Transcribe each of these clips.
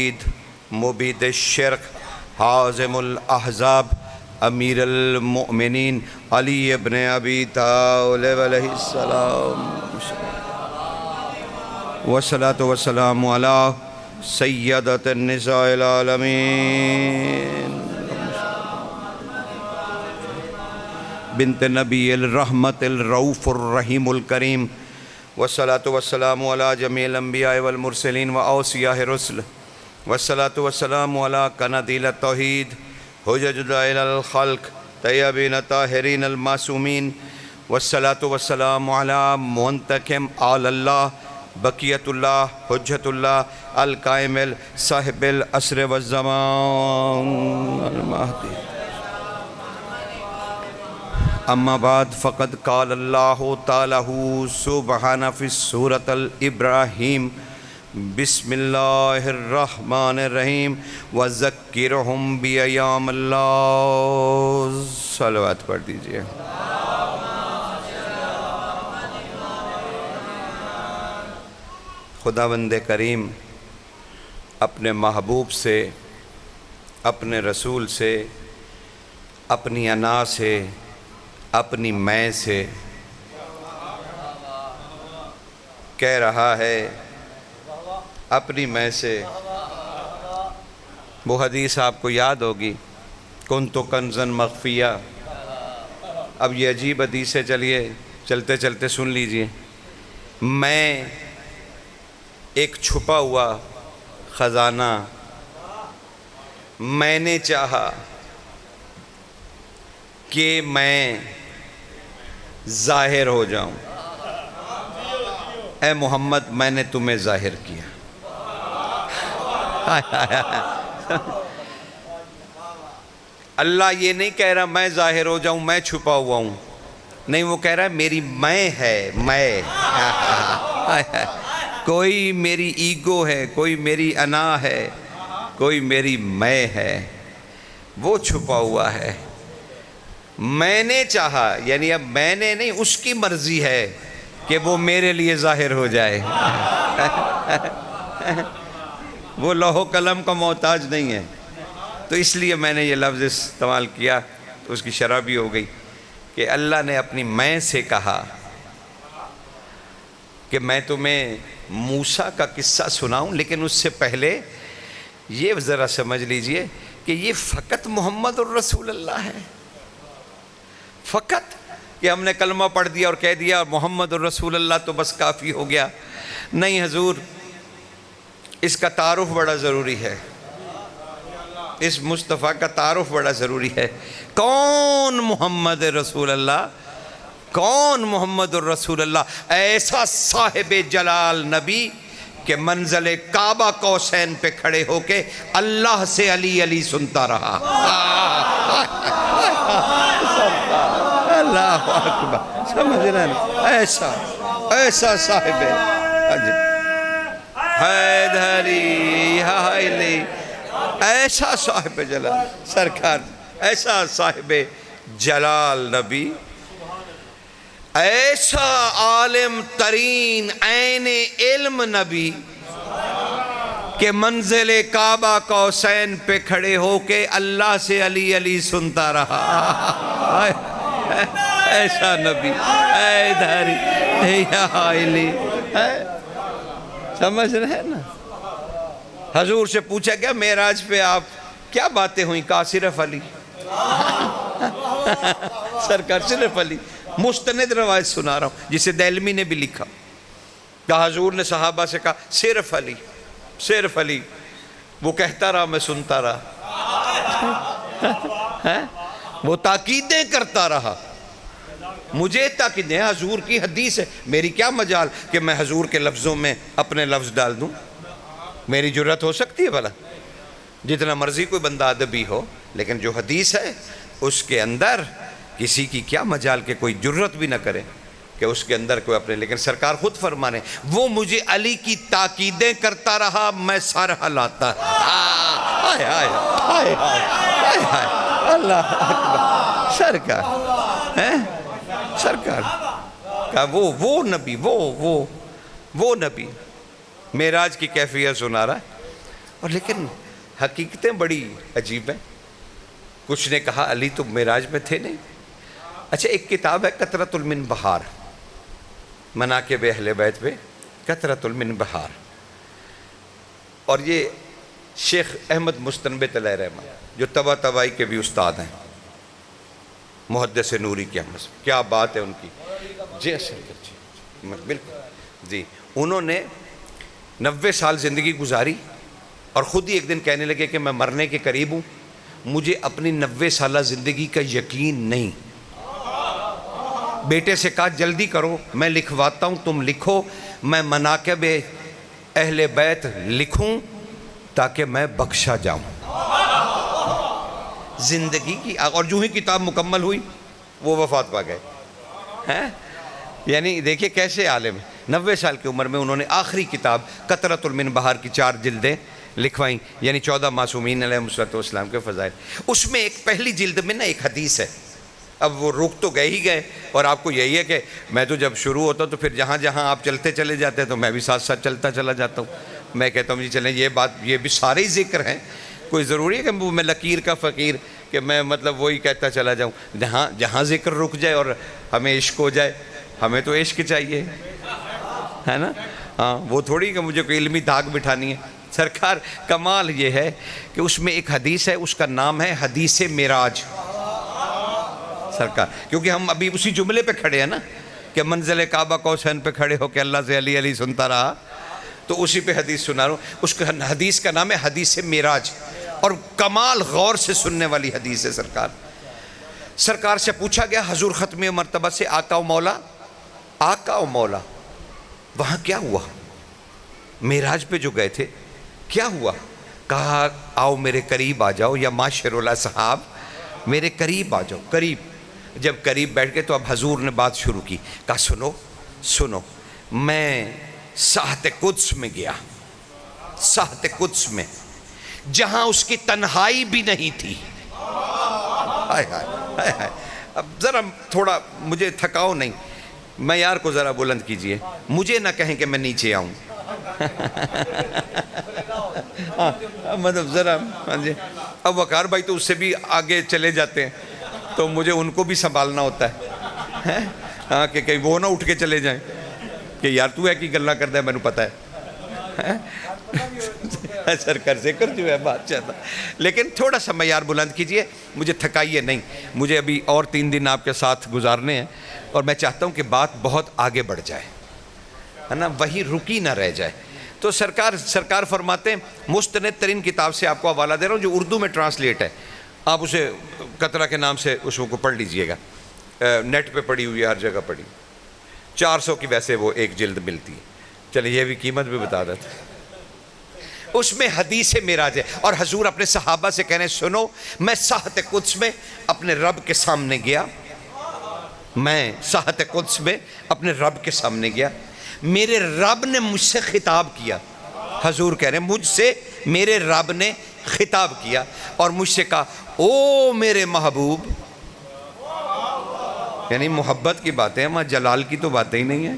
مبید الشرک حازم الاحزاب امیر المؤمنین علی ابن ابی طالب علیہ السلام والصلاة والسلام علی سیدۃ النساء العالمین بنت نبی الرحمت الرؤوف الرحیم الکریم والصلاة والسلام علی جمیع الانبیاء والمرسلین واوصیاء الرسل والصلاة والسلام علی قنادیل التوحید حجج دلائل الخلق طیبین طاہرین المعصومین والصلاة والسلام علی منتقم آل اللہ بقیت اللہ حجت اللہ القائم صاحب العصر والزمان المہدی اما بعد فقد قال اللہ تعالی سبحانہ فی سورۃ الابراہیم بسم اللہ الرحمن الرحیم وذکرہم بایام اللہ صلوات پڑھ دیجئے خداوند کریم اپنے محبوب سے اپنے رسول سے اپنی انا سے اپنی میں سے کہہ رہا ہے اپنی میں سے وہ حدیث آپ کو یاد ہوگی کنت کنزن مخفیہ اب یہ عجیب حدیث ہے چلیے چلتے چلتے سن لیجئے میں ایک چھپا ہوا خزانہ میں نے چاہا کہ میں ظاہر ہو جاؤں اے محمد میں نے تمہیں ظاہر کیا اللہ یہ نہیں کہہ رہا میں ظاہر ہو جاؤں میں چھپا ہوا ہوں نہیں وہ کہہ رہا ہے میری میں ہے میں کوئی میری ایگو ہے کوئی میری انا ہے کوئی میری میں ہے وہ چھپا ہوا ہے میں نے چاہا یعنی اب میں نے نہیں اس کی مرضی ہے کہ وہ میرے لیے ظاہر ہو جائے وہ لوح و قلم کا محتاج نہیں ہے تو اس لیے میں نے یہ لفظ استعمال کیا تو اس کی شرح بھی ہو گئی کہ اللہ نے اپنی میں سے کہا کہ میں تمہیں موسیٰ کا قصہ سناؤں لیکن اس سے پہلے یہ ذرا سمجھ لیجئے کہ یہ فقط محمد الرسول اللہ ہے فقط کہ ہم نے کلمہ پڑھ دیا اور کہہ دیا محمد الرسول اللہ تو بس کافی ہو گیا نہیں حضور اس کا تعارف بڑا ضروری ہے اس مصطفیٰ کا تعارف بڑا ضروری ہے کون محمد رسول اللہ کون محمد الرسول اللہ ایسا صاحب جلال نبی کہ منزل کعبہ قوسین پہ کھڑے ہو کے اللہ سے علی علی سنتا رہا اللہ اکبر سمجھ رہے ہیں ایسا صاحب حیدری حائلی ایسا صاحب جلال سرکار ایسا صاحب جلال نبی ایسا عالم ترین عین علم نبی کہ منزل کعبہ قوسین پہ کھڑے ہو کے اللہ سے علی علی سنتا رہا ایسا نبی اے دھاری یا حائلی سمجھ رہے ہیں نا حضور سے پوچھا گیا معراج پہ آپ کیا باتیں ہوئیں کہا صرف علی سرکار صرف علی مستند روایت سنا رہا ہوں جسے دہلمی نے بھی لکھا کہا حضور نے صحابہ سے کہا صرف علی وہ کہتا رہا میں سنتا رہا وہ تاکیدیں کرتا رہا مجھے تاکیدیں حضور کی حدیث ہے میری کیا مجال کہ میں حضور کے لفظوں میں اپنے لفظ ڈال دوں میری جرت ہو سکتی ہے بھلا جتنا مرضی کوئی بندہ ادبی ہو لیکن جو حدیث ہے اس کے اندر کسی کی کیا مجال کہ کوئی جرت بھی نہ کرے کہ اس کے اندر کوئی اپنے لیکن سرکار خود فرمانے وہ مجھے علی کی تاکیدیں کرتا رہا میں سر ہلاتا اللہ اکبر سرکار کا وہ نبی وہ نبی معراج کی کیفیت سنا رہا ہے اور لیکن حقیقتیں بڑی عجیب ہیں. کچھ نے کہا علی تو معراج میں تھے نہیں. اچھا ایک کتاب ہے قطرۃ من بہار، مناقب اہل بیت پہ قطرۃ من بہار، اور یہ شیخ احمد مستنبت علیہ رحمہ جو طباطبائی کے بھی استاد ہیں، محدث نوری کے احمد، کیا بات ہے ان کی. جی بالکل جی. انہوں نے 90 سال زندگی گزاری اور خود ہی ایک دن کہنے لگے کہ میں مرنے کے قریب ہوں، مجھے اپنی 90 سالہ زندگی کا یقین نہیں. بیٹے سے کہا جلدی کرو میں لکھواتا ہوں، تم لکھو، میں مناقب اہل بیت لکھوں تاکہ میں بخشا جاؤں. زندگی کی، اور جو ہی کتاب مکمل ہوئی وہ وفات پا گئے. یعنی دیکھیں کیسے عالم ہیں. 90 سال کی عمر میں انہوں نے آخری کتاب قطرۃ من بہار کی 4 جلدیں لکھوائیں، یعنی 14 معصومین علیہ السلام کے فضائل. اس میں ایک پہلی جلد میں نا ایک حدیث ہے. اب وہ روک تو گئے ہی گئے، اور آپ کو یہی ہے کہ میں تو جب شروع ہوتا تو پھر جہاں جہاں آپ چلتے چلے جاتے ہیں تو میں بھی ساتھ ساتھ چلتا چلا جاتا ہوں. میں کہتا ہوں جی چلیں یہ بات، یہ بھی سارے ہی ذکر ہیں، کوئی ضروری ہے کہ میں لکیر کا فقیر کہ میں مطلب وہی کہتا چلا جاؤں. جہاں ذکر رک جائے اور ہمیں عشق ہو جائے، ہمیں تو عشق چاہیے ہے نا. ہاں وہ تھوڑی کہ مجھے کوئی علمی دھاگ بٹھانی ہے. سرکار کمال یہ ہے کہ اس میں ایک حدیث ہے، اس کا نام ہے حدیث معراج. سرکار کیونکہ ہم ابھی اسی جملے پہ کھڑے ہیں نا کہ منزل کعبہ قوسین پہ کھڑے ہو کے اللہ سے علی علی سنتا رہا، تو اسی پہ حدیث سنا رہا ہوں. اس کا حدیث کا نام ہے حدیث معراج، اور کمال غور سے سننے والی حدیث ہے. سرکار سے پوچھا گیا حضور ختم مرتبہ سے، آقا و مولا وہاں کیا ہوا؟ معراج پہ جو گئے تھے کیا ہوا؟ کہا آؤ میرے قریب آ جاؤ، یا معاشر الاصحاب میرے قریب آ جاؤ. قریب جب قریب بیٹھ گئے تو اب حضور نے بات شروع کی. کہا سنو میں ساحت قدس میں گیا، ساحت قدس میں جہاں اس کی تنہائی بھی نہیں تھی. اب ذرا تھوڑا مجھے تھکاؤ نہیں، معیار کو ذرا بلند کیجئے، مجھے نہ کہیں کہ میں نیچے آؤں. مطلب ذرا اب وقار بھائی تو اس سے بھی آگے چلے جاتے ہیں، تو مجھے ان کو بھی سنبھالنا ہوتا ہے ہاں کہ کہیں وہ نہ اٹھ کے چلے جائیں کہ یار تو ہے کی گلہ کرتا ہے، میں نے پتہ ہے سرکار ذکر جو ہے بات چاہتا. لیکن تھوڑا سا معیار بلند کیجئے، مجھے تھکائیے نہیں. مجھے ابھی اور 3 دن آپ کے ساتھ گزارنے ہیں، اور میں چاہتا ہوں کہ بات بہت آگے بڑھ جائے ہے نا، وہی رکی نہ رہ جائے. تو سرکار فرماتے ہیں، مستند ترین کتاب سے آپ کو حوالہ دے رہا ہوں جو اردو میں ٹرانسلیٹ ہے، آپ اسے قطرہ کے نام سے اس کو پڑھ لیجئے گا. نیٹ پہ پڑھی ہوئی ہے، ہر جگہ پڑھی. 400 کی ویسے وہ ایک جلد ملتی ہے. چلیے یہ بھی قیمت بھی بتا دیتا. اس میں حدیث معراج ہے، اور حضور اپنے صحابہ سے کہنے سنو میں ساحت قدس میں اپنے رب کے سامنے گیا، میں ساحت قدس میں اپنے رب کے سامنے گیا، میرے رب نے مجھ سے خطاب کیا. حضور کہہ رہے ہیں مجھ سے میرے رب نے خطاب کیا اور مجھ سے کہا او میرے محبوب، یعنی محبت کی باتیں ہیں، جلال کی تو باتیں ہی نہیں ہیں.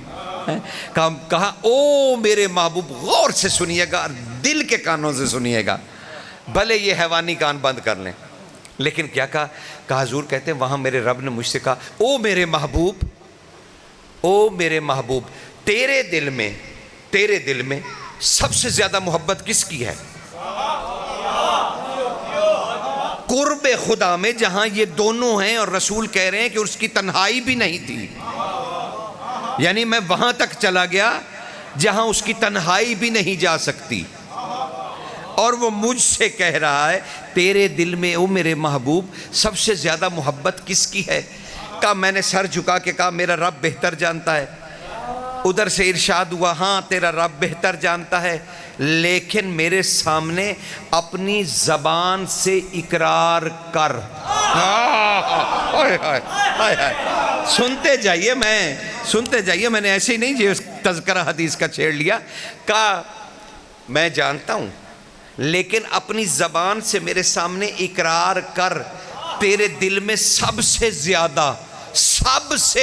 کہا او میرے محبوب غور سے سنیے گا، دل کے کانوں سے سنیے گا، بھلے یہ حیوانی کان بند کر لیں. لیکن کیا کہا حضور کہتے ہیں وہاں میرے رب نے مجھ سے کہا او میرے محبوب، او میرے محبوب، تیرے دل میں سب سے زیادہ محبت کس کی ہے؟ قرب خدا میں جہاں یہ دونوں ہیں، اور رسول کہہ رہے ہیں کہ اس کی تنہائی بھی نہیں تھی. یعنی میں وہاں تک چلا گیا جہاں اس کی تنہائی بھی نہیں جا سکتی، اور وہ مجھ سے کہہ رہا ہے تیرے دل میں او میرے محبوب سب سے زیادہ محبت کس کی ہے؟ کہا میں نے سر جھکا کے کہا میرا رب بہتر جانتا ہے. ادھر سے ارشاد ہوا ہاں تیرا رب بہتر جانتا ہے، لیکن میرے سامنے اپنی زبان سے اقرار کر. سنتے جائیے میں نے ایسے ہی نہیں جو تذکرہ حدیث کا چھیڑ لیا. کہا میں جانتا ہوں لیکن اپنی زبان سے میرے سامنے اقرار کر، تیرے دل میں سب سے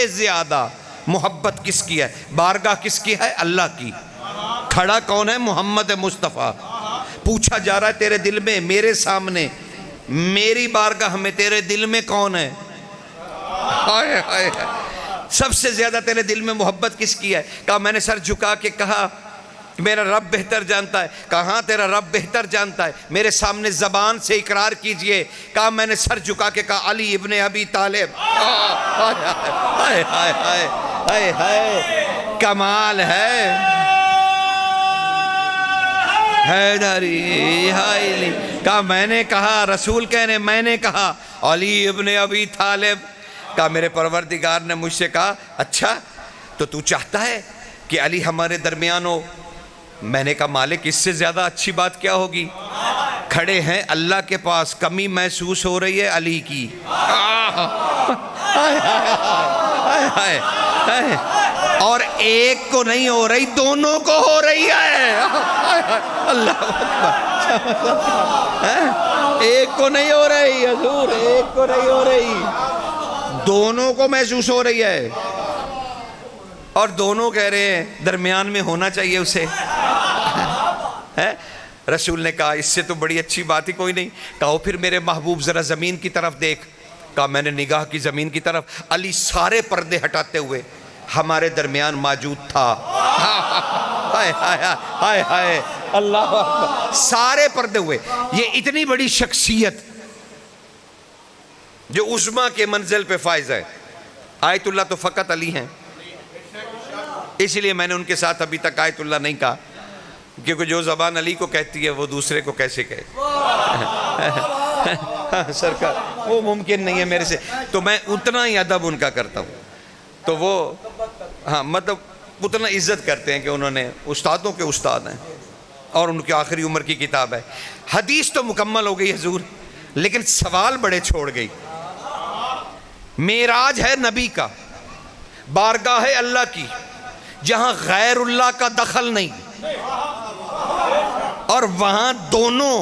زیادہ محبت کس کی ہے؟ بارگاہ کس کی ہے؟ اللہ کی. کھڑا کون ہے؟ محمد مصطفیٰ. پوچھا جا رہا ہے تیرے دل میں، میرے سامنے، میری بارگاہ میں تیرے دل میں کون ہے؟ ہائے ہائے، سب سے زیادہ تیرے دل میں محبت کس کی ہے؟ کہا میں نے سر جھکا کے کہا میرا رب بہتر جانتا ہے۔ کہا ہاں تیرا رب بہتر جانتا ہے، میرے سامنے زبان سے اقرار کیجئے۔ کہا میں نے سر جھکا کے کہا علی ابن ابی طالب۔ ہائے ہائے ہائے ہائے ہائے، کمال ہے حیدری حائلی۔ کہا میں نے کہا، رسول کہنے میں نے کہا علی ابن ابی طالب۔ کہا میرے پروردگار نے مجھ سے کہا اچھا تو تو چاہتا ہے کہ علی ہمارے درمیان ہو؟ میں نے کہا مالک اس سے زیادہ اچھی بات کیا ہوگی؟ کھڑے ہیں اللہ کے پاس، کمی محسوس ہو رہی ہے علی کی۔ اور ایک کو نہیں ہو رہی، دونوں کو ہو رہی ہے۔ اللہ اکبر، ایک کو نہیں ہو رہی حضور، ایک کو نہیں ہو رہی، دونوں کو محسوس ہو رہی ہے۔ اور دونوں کہہ رہے ہیں درمیان میں ہونا چاہیے اسے۔ رسول نے کہا اس سے تو بڑی اچھی بات ہی کوئی نہیں۔ کہو پھر میرے محبوب ذرا زمین کی طرف دیکھ۔ کہا میں نے نگاہ کی زمین کی طرف، علی سارے پردے ہٹاتے ہوئے ہمارے درمیان موجود تھا۔ ہائے ہائے ہائے ہائے، اللہ اکبر، سارے پردے ہوئے۔ یہ اتنی بڑی شخصیت جو عظما کے منزل پہ فائز ہے۔ آیت اللہ تو فقط علی ہیں، اس لیے میں نے ان کے ساتھ ابھی تک آیت اللہ نہیں کہا، کیونکہ جو زبان علی کو کہتی ہے وہ دوسرے کو کیسے کہے؟ سرکار وہ ممکن نہیں ہے میرے سے، تو میں اتنا ہی ادب ان کا کرتا ہوں۔ تو وہ ہاں مطلب اتنا عزت کرتے ہیں کہ انہوں نے استادوں کے استاد ہیں، اور ان کی آخری عمر کی کتاب ہے۔ حدیث تو مکمل ہو گئی حضور، لیکن سوال بڑے چھوڑ گئی۔ معراج ہے نبی کا، بارگاہ ہے اللہ کی، جہاں غیر اللہ کا دخل نہیں، اور وہاں دونوں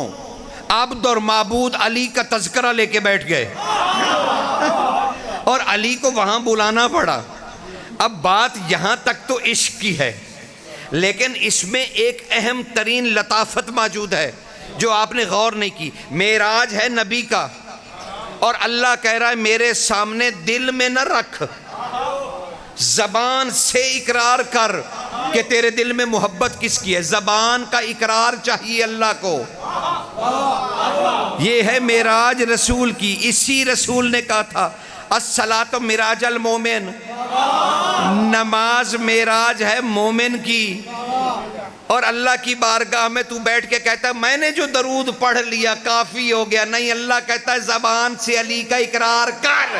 عبد اور معبود علی کا تذکرہ لے کے بیٹھ گئے، اور علی کو وہاں بلانا پڑا۔ اب بات یہاں تک تو عشق کی ہے، لیکن اس میں ایک اہم ترین لطافت موجود ہے جو آپ نے غور نہیں کی۔ معراج ہے نبی کا، اور اللہ کہہ رہا ہے میرے سامنے دل میں نہ رکھ، زبان سے اقرار کر کہ تیرے دل میں محبت کس کی ہے۔ زبان کا اقرار چاہیے اللہ کو۔ یہ ہے معراج رسول کی۔ اسی رسول نے کہا تھا الصلاۃ معراج المومن، نماز معراج ہے مومن کی۔ اور اللہ کی بارگاہ میں تو بیٹھ کے کہتا ہے میں نے جو درود پڑھ لیا کافی ہو گیا، نہیں، اللہ کہتا ہے زبان سے علی کا اقرار کر۔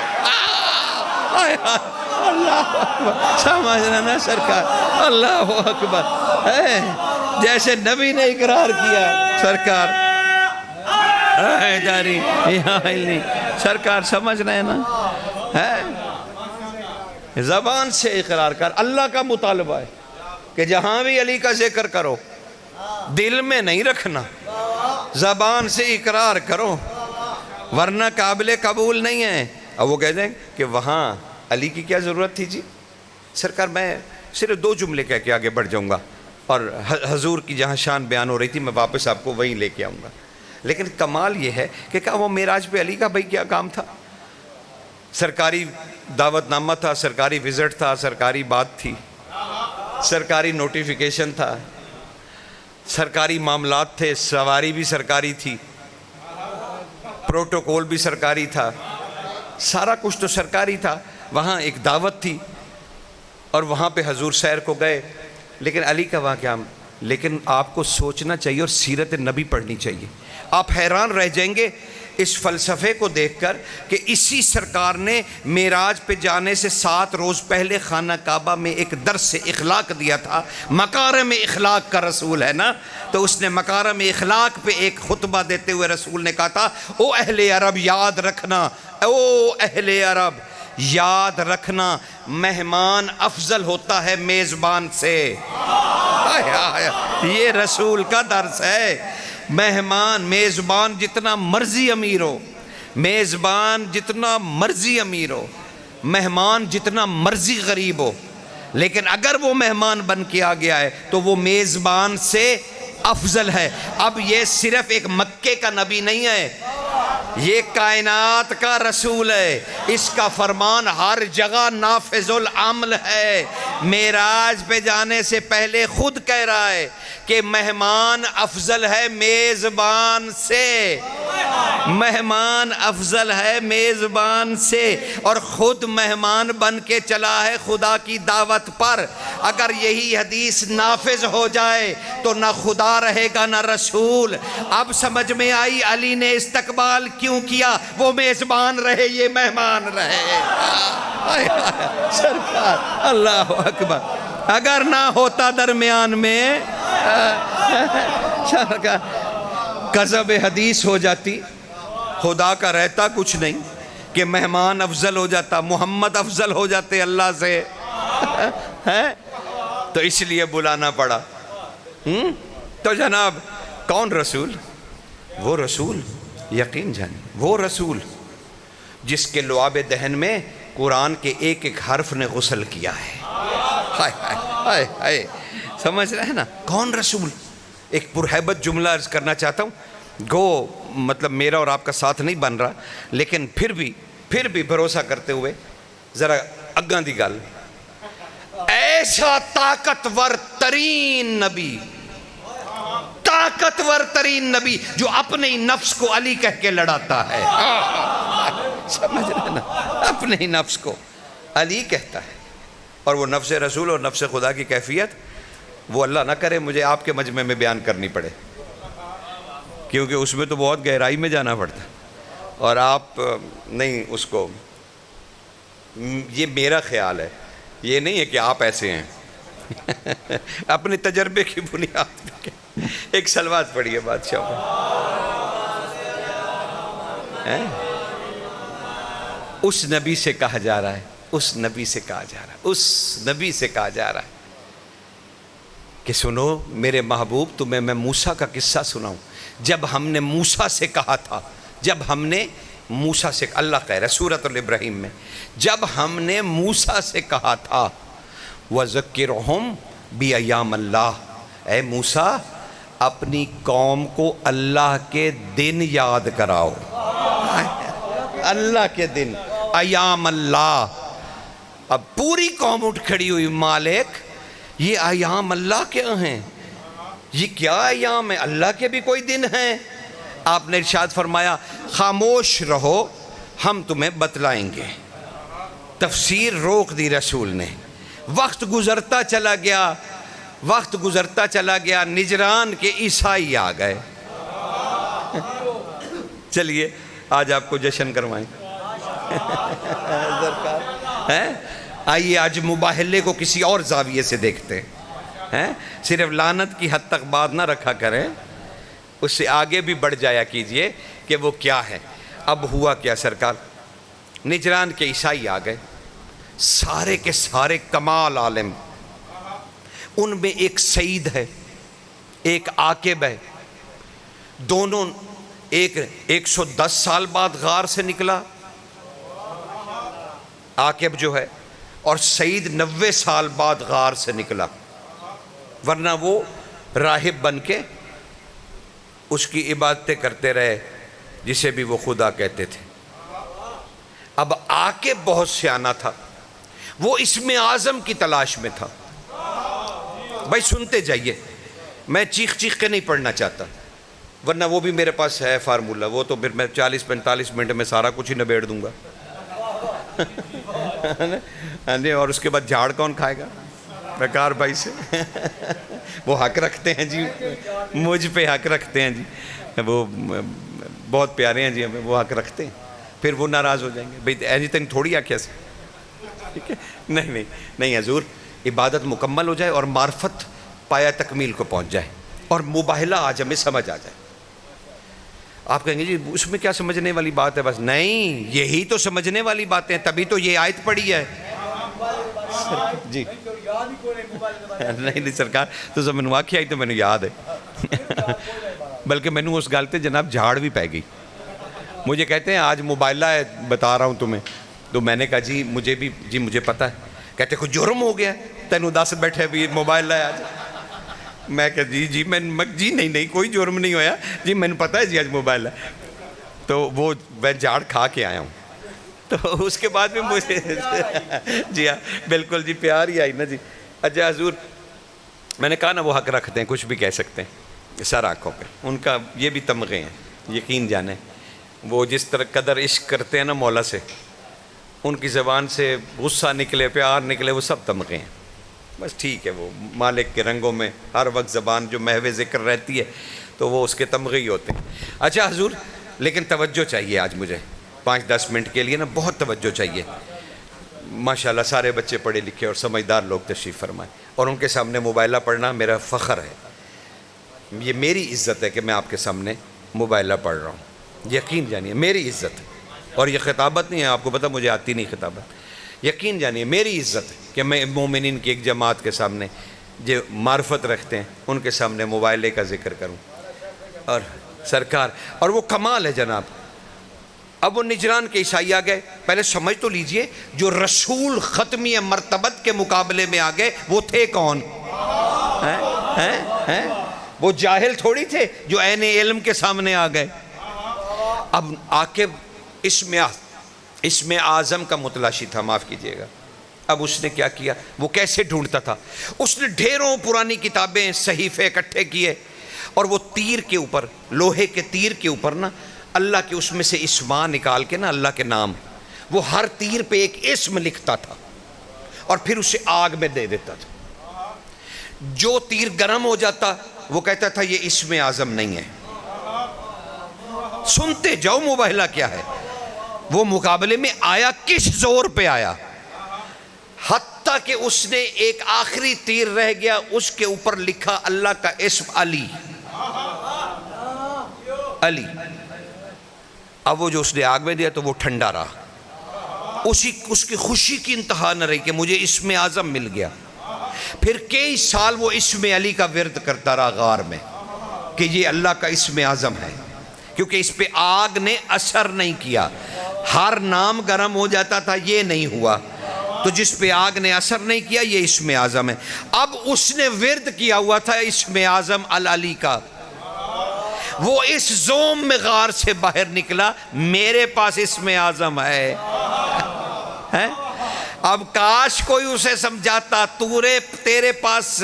اللہ اکبر، سمجھنا نا سرکار، اللہ اکبر، جیسے نبی نے اقرار کیا سرکار، جاری سرکار سمجھ رہے ہیں نا، زبان سے اقرار کر۔ اللہ کا مطالبہ ہے کہ جہاں بھی علی کا ذکر کرو دل میں نہیں رکھنا، زبان سے اقرار کرو، ورنہ قابل قبول نہیں ہے۔ اب وہ کہتے ہیں کہ وہاں علی کی کیا ضرورت تھی؟ جی سرکار میں صرف 2 جملے کہہ کے آگے بڑھ جاؤں گا، اور حضور کی جہاں شان بیان ہو رہی تھی میں واپس آپ کو وہیں لے کے آؤں گا۔ لیکن کمال یہ ہے کہ کہا وہ معراج پہ علی کا بھائی کیا کام تھا؟ سرکاری دعوت نامہ تھا، سرکاری وزٹ تھا، سرکاری بات تھی، سرکاری نوٹیفیکیشن تھا، سرکاری معاملات تھے، سواری بھی سرکاری تھی، پروٹوکول بھی سرکاری تھا، سارا کچھ تو سرکاری تھا۔ وہاں ایک دعوت تھی، اور وہاں پہ حضور سیر کو گئے، لیکن علی کا وہاں کیا؟ لیکن آپ کو سوچنا چاہیے اور سیرت نبی پڑھنی چاہیے۔ آپ حیران رہ جائیں گے اس فلسفے کو دیکھ کر کہ اسی سرکار نے معراج پہ جانے سے 7 روز پہلے خانہ کعبہ میں ایک درس اخلاق دیا تھا۔ مکارم اخلاق کا رسول ہے نا، تو اس نے مکارم اخلاق پہ ایک خطبہ دیتے ہوئے رسول نے کہا تھا او اہل عرب یاد رکھنا، او اہل عرب یاد رکھنا، مہمان افضل ہوتا ہے میزبان سے۔ یہ رسول کا درس ہے۔ مہمان، میزبان جتنا مرضی امیر ہو، میزبان جتنا مرضی امیر ہو، مہمان جتنا مرضی غریب ہو، لیکن اگر وہ مہمان بن کے آ گیا ہے تو وہ میزبان سے افضل ہے۔ اب یہ صرف ایک مکے کا نبی نہیں ہے، یہ کائنات کا رسول ہے، اس کا فرمان ہر جگہ نافذ العمل ہے۔ معراج پہ جانے سے پہلے خود کہہ رہا ہے کہ مہمان افضل ہے میزبان سے، مہمان افضل ہے میزبان سے، اور خود مہمان بن کے چلا ہے خدا کی دعوت پر۔ اگر یہی حدیث نافذ ہو جائے تو نہ خدا رہے گا نہ رسول۔ اب سمجھ میں آئی علی نے استقبال کیوں کیا، وہ میزبان رہے یہ مہمان رہے۔ سرکار اللہ اکبر، اگر نہ ہوتا درمیان میں کذب حدیث ہو جاتی، خدا کا رہتا کچھ نہیں کہ مہمان افضل ہو جاتا، محمد افضل ہو جاتے اللہ سے، تو اس لیے بلانا پڑا۔ تو جناب کون رسول؟ وہ رسول، یقین جانیں وہ رسول جس کے لعاب دہن میں قرآن کے ایک ایک حرف نے غسل کیا ہے۔ ہائے ہائے ہائے ہائے، سمجھ رہے ہیں نا کون رسول؟ ایک پرہیبت جملہ عرض کرنا چاہتا ہوں، گو مطلب میرا اور آپ کا ساتھ نہیں بن رہا، لیکن پھر بھی بھروسہ کرتے ہوئے ذرا اگاں دی گل، ایسا طاقتور ترین نبی، طاقتور ترین نبی جو اپنے ہی نفس کو علی کہہ کے لڑاتا ہے، سمجھ رہے نا، اپنے ہی نفس کو علی کہتا ہے، اور وہ نفس رسول اور نفس خدا کی کیفیت وہ اللہ نہ کرے مجھے آپ کے مجمع میں بیان کرنی پڑے، کیونکہ اس میں تو بہت گہرائی میں جانا پڑتا ہے، اور آپ نہیں اس کو، یہ میرا خیال ہے، یہ نہیں ہے کہ آپ ایسے ہیں اپنے تجربے کی بنیاد پہ۔ ایک سلوات پڑھیے بادشاہ پہ، اس نبی سے کہا جا رہا ہے، اس نبی سے کہا جا رہا ہے، اس نبی سے کہا جا رہا ہے کہ سنو میرے محبوب، تمہیں میں موسیٰ کا قصہ سناؤں۔ جب ہم نے موسیٰ سے کہا تھا، جب ہم نے موسیٰ سے، اللہ کہہ رہا ہے سورۃ الابراہیم میں، جب ہم نے موسیٰ سے کہا تھا وَذَكِّرْهُمْ بِأَيَّامِ اللَّهِ، اے موسیٰ اپنی قوم کو اللہ کے دن یاد کراؤ، اللہ کے دن، ایام اللہ۔ اب پوری قوم اٹھ کھڑی ہوئی، مالک یہ ایام اللہ کیا ہیں، یہ کیا ایام ہے، اللہ کے بھی کوئی دن ہیں؟ آپ نے ارشاد فرمایا خاموش رہو ہم تمہیں بتلائیں گے۔ تفسیر روک دی رسول نے، وقت گزرتا چلا گیا، وقت گزرتا چلا گیا، نجران کے عیسائی آ گئے۔ چلیے آج آپ کو جشن کروائیں، آئیے آج مباہلے کو کسی اور زاویے سے دیکھتے ہیں، صرف لعنت کی حد تک بات نہ رکھا کریں، اس سے آگے بھی بڑھ جایا کیجئے کہ وہ کیا ہے۔ اب ہوا کیا سرکار، نجران کے عیسائی آ گئے، سارے کے سارے کمال عالم، ان میں ایک سعید ہے، ایک عاقب ہے، دونوں ایک 110 سال بعد غار سے نکلا عاقب جو ہے، اور سعید 90 سال بعد غار سے نکلا، ورنہ وہ راہب بن کے اس کی عبادتیں کرتے رہے جسے بھی وہ خدا کہتے تھے۔ اب عاقب بہت سیانہ تھا، وہ اسم اعظم کی تلاش میں تھا۔ بھائی سنتے جائیے، میں چیخ کے نہیں پڑھنا چاہتا، ورنہ وہ بھی میرے پاس ہے فارمولہ، وہ تو پھر میں 40-45 منٹ میں سارا کچھ ہی نبیڑ دوں گا اور اس کے بعد جھاڑ کون کھائے گا بیکار بھائی سے وہ حق رکھتے ہیں جی، مجھ پہ حق رکھتے ہیں جی، وہ بہت پیارے ہیں جی ہمیں، وہ حق رکھتے ہیں، پھر وہ ناراض ہو جائیں گے بھئی ایجی تنگ تھوڑی آکھیا سے، ٹھیک ہے، نہیں حضور، عبادت مکمل ہو جائے اور معرفت پایا تکمیل کو پہنچ جائے اور مباہلہ آج ہمیں سمجھ آ جائے۔ آپ کہیں گے جی اس میں کیا سمجھنے والی بات ہے، بس نہیں، یہی تو سمجھنے والی باتیں، تبھی تو یہ آیت پڑھی ہے جی۔ نہیں سرکار تو جب میں نے واقعی آئی تو میں نے یاد ہے بلکہ میں نے اس گالتے جناب جھاڑ بھی پہ گئی، مجھے کہتے ہیں آج موبائلہ ہے بتا رہا ہوں تمہیں، تو میں نے کہا جی مجھے بھی، جی مجھے پتہ ہے، کہتے کچھ جرم ہو گیا تینوں 10 بیٹھے بھی موبائل لائے آج، میں کہ جی نہیں کوئی جرم نہیں ہویا جی، میں نے پتا ہے جی آج موبائل ہے. تو وہ میں جھاڑ کھا کے آیا ہوں. تو اس کے بعد میں مجھے جی ہاں بالکل جی پیار ہی آئی نا جی. اچھا حضور میں نے کہا نا وہ حق رکھتے ہیں، کچھ بھی کہہ سکتے ہیں سر آنکھوں پہ، ان کا یہ بھی تمغے ہیں، یقین جانیں. وہ جس طرح قدر عشق کرتے ہیں نا مولا سے، ان کی زبان سے غصہ نکلے پیار نکلے وہ سب تمغے ہیں. بس ٹھیک ہے، وہ مالک کے رنگوں میں ہر وقت زبان جو محو ذکر رہتی ہے تو وہ اس کے تمغے ہی ہوتے ہیں. اچھا حضور لیکن توجہ چاہیے آج مجھے 5-10 منٹ کے لیے نا، بہت توجہ چاہیے. ماشاءاللہ سارے بچے پڑھے لکھے اور سمجھدار لوگ تشریف فرمائے، اور ان کے سامنے موبائلہ پڑھنا میرا فخر ہے. یہ میری عزت ہے کہ میں آپ کے سامنے موبائلہ پڑھ رہا ہوں، یقین جانیے میری عزت ہے. اور یہ خطابت نہیں ہے، آپ کو پتہ مجھے آتی نہیں خطابت. یقین جانیے میری عزت ہے کہ میں مومنین کی ایک جماعت کے سامنے جو معرفت رکھتے ہیں ان کے سامنے موبائلے کا ذکر کروں. اور سرکار، اور وہ کمال ہے جناب. اب وہ نجران کے عیسائی آ گئے، پہلے سمجھ تو لیجئے جو رسول ختمی مرتبت کے مقابلے میں آ گئے وہ تھے کون؟ وہ جاہل تھوڑی تھے جو عین علم کے سامنے آ گئے. اب آ کے اسم اعظم کا متلاشی تھا، معاف کیجئے گا. اب اس نے کیا کیا، وہ کیسے ڈھونڈتا تھا، اس نے ڈھیروں پرانی کتابیں صحیفے اکٹھے کیے، اور وہ تیر کے اوپر، لوہے کے تیر کے اوپر نا اللہ کے اس میں سے اسماء نکال کے نا، اللہ کے نام، وہ ہر تیر پہ ایک اسم لکھتا تھا اور پھر اسے آگ میں دے دیتا تھا. جو تیر گرم ہو جاتا وہ کہتا تھا یہ اسم اعظم نہیں ہے. سنتے جاؤ موبائلہ کیا ہے. وہ مقابلے میں آیا کس زور پہ آیا، حتیٰ کہ اس نے ایک آخری تیر رہ گیا، اس کے اوپر لکھا اللہ کا اسم علی. علی. اب وہ جو اس نے آگ میں دیا تو وہ ٹھنڈا رہا. اس کی خوشی کی انتہا نہ رہی کہ مجھے اسم اعظم مل گیا. پھر کئی سال وہ اسم علی کا ورد کرتا رہا غار میں کہ یہ اللہ کا اسم اعظم ہے، کیونکہ اس پہ آگ نے اثر نہیں کیا. ہر نام گرم ہو جاتا تھا، یہ نہیں ہوا، تو جس پہ آگ نے اثر نہیں کیا یہ اسم اعظم ہے. اب اس نے ورد کیا ہوا تھا اسم اعظم العلی کا. وہ اس زوم میں غار سے باہر نکلا، میرے پاس اسم اعظم ہے. اب کاش کوئی اسے سمجھاتا، تیرے پاس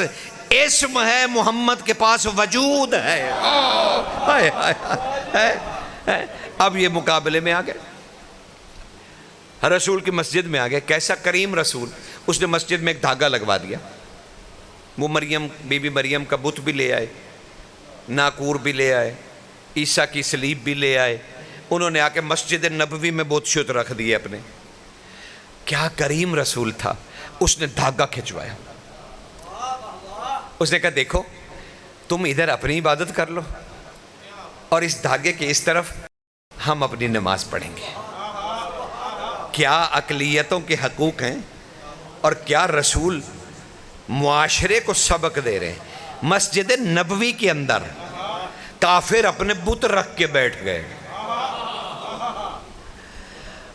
اسم ہے، محمد کے پاس وجود ہے. اب یہ مقابلے میں آ گئے، رسول کی مسجد میں آ گئے. کیسا کریم رسول، اس نے مسجد میں ایک دھاگا لگوا دیا. وہ مریم، بی بی مریم کا بت بھی لے آئے، ناقور بھی لے آئے، عیسیٰ کی صلیب بھی لے آئے. انہوں نے آ کے مسجد نبوی میں بت شت رکھ دیے اپنے. کیا کریم رسول تھا. اس نے دھاگا کھچوایا، اس نے کہا دیکھو تم ادھر اپنی عبادت کر لو اور اس دھاگے کے اس طرف ہم اپنی نماز پڑھیں گے. کیا اقلیتوں کے حقوق ہیں، اور کیا رسول معاشرے کو سبق دے رہے ہیں. مسجد نبوی کے اندر کافر اپنے بت رکھ کے بیٹھ گئے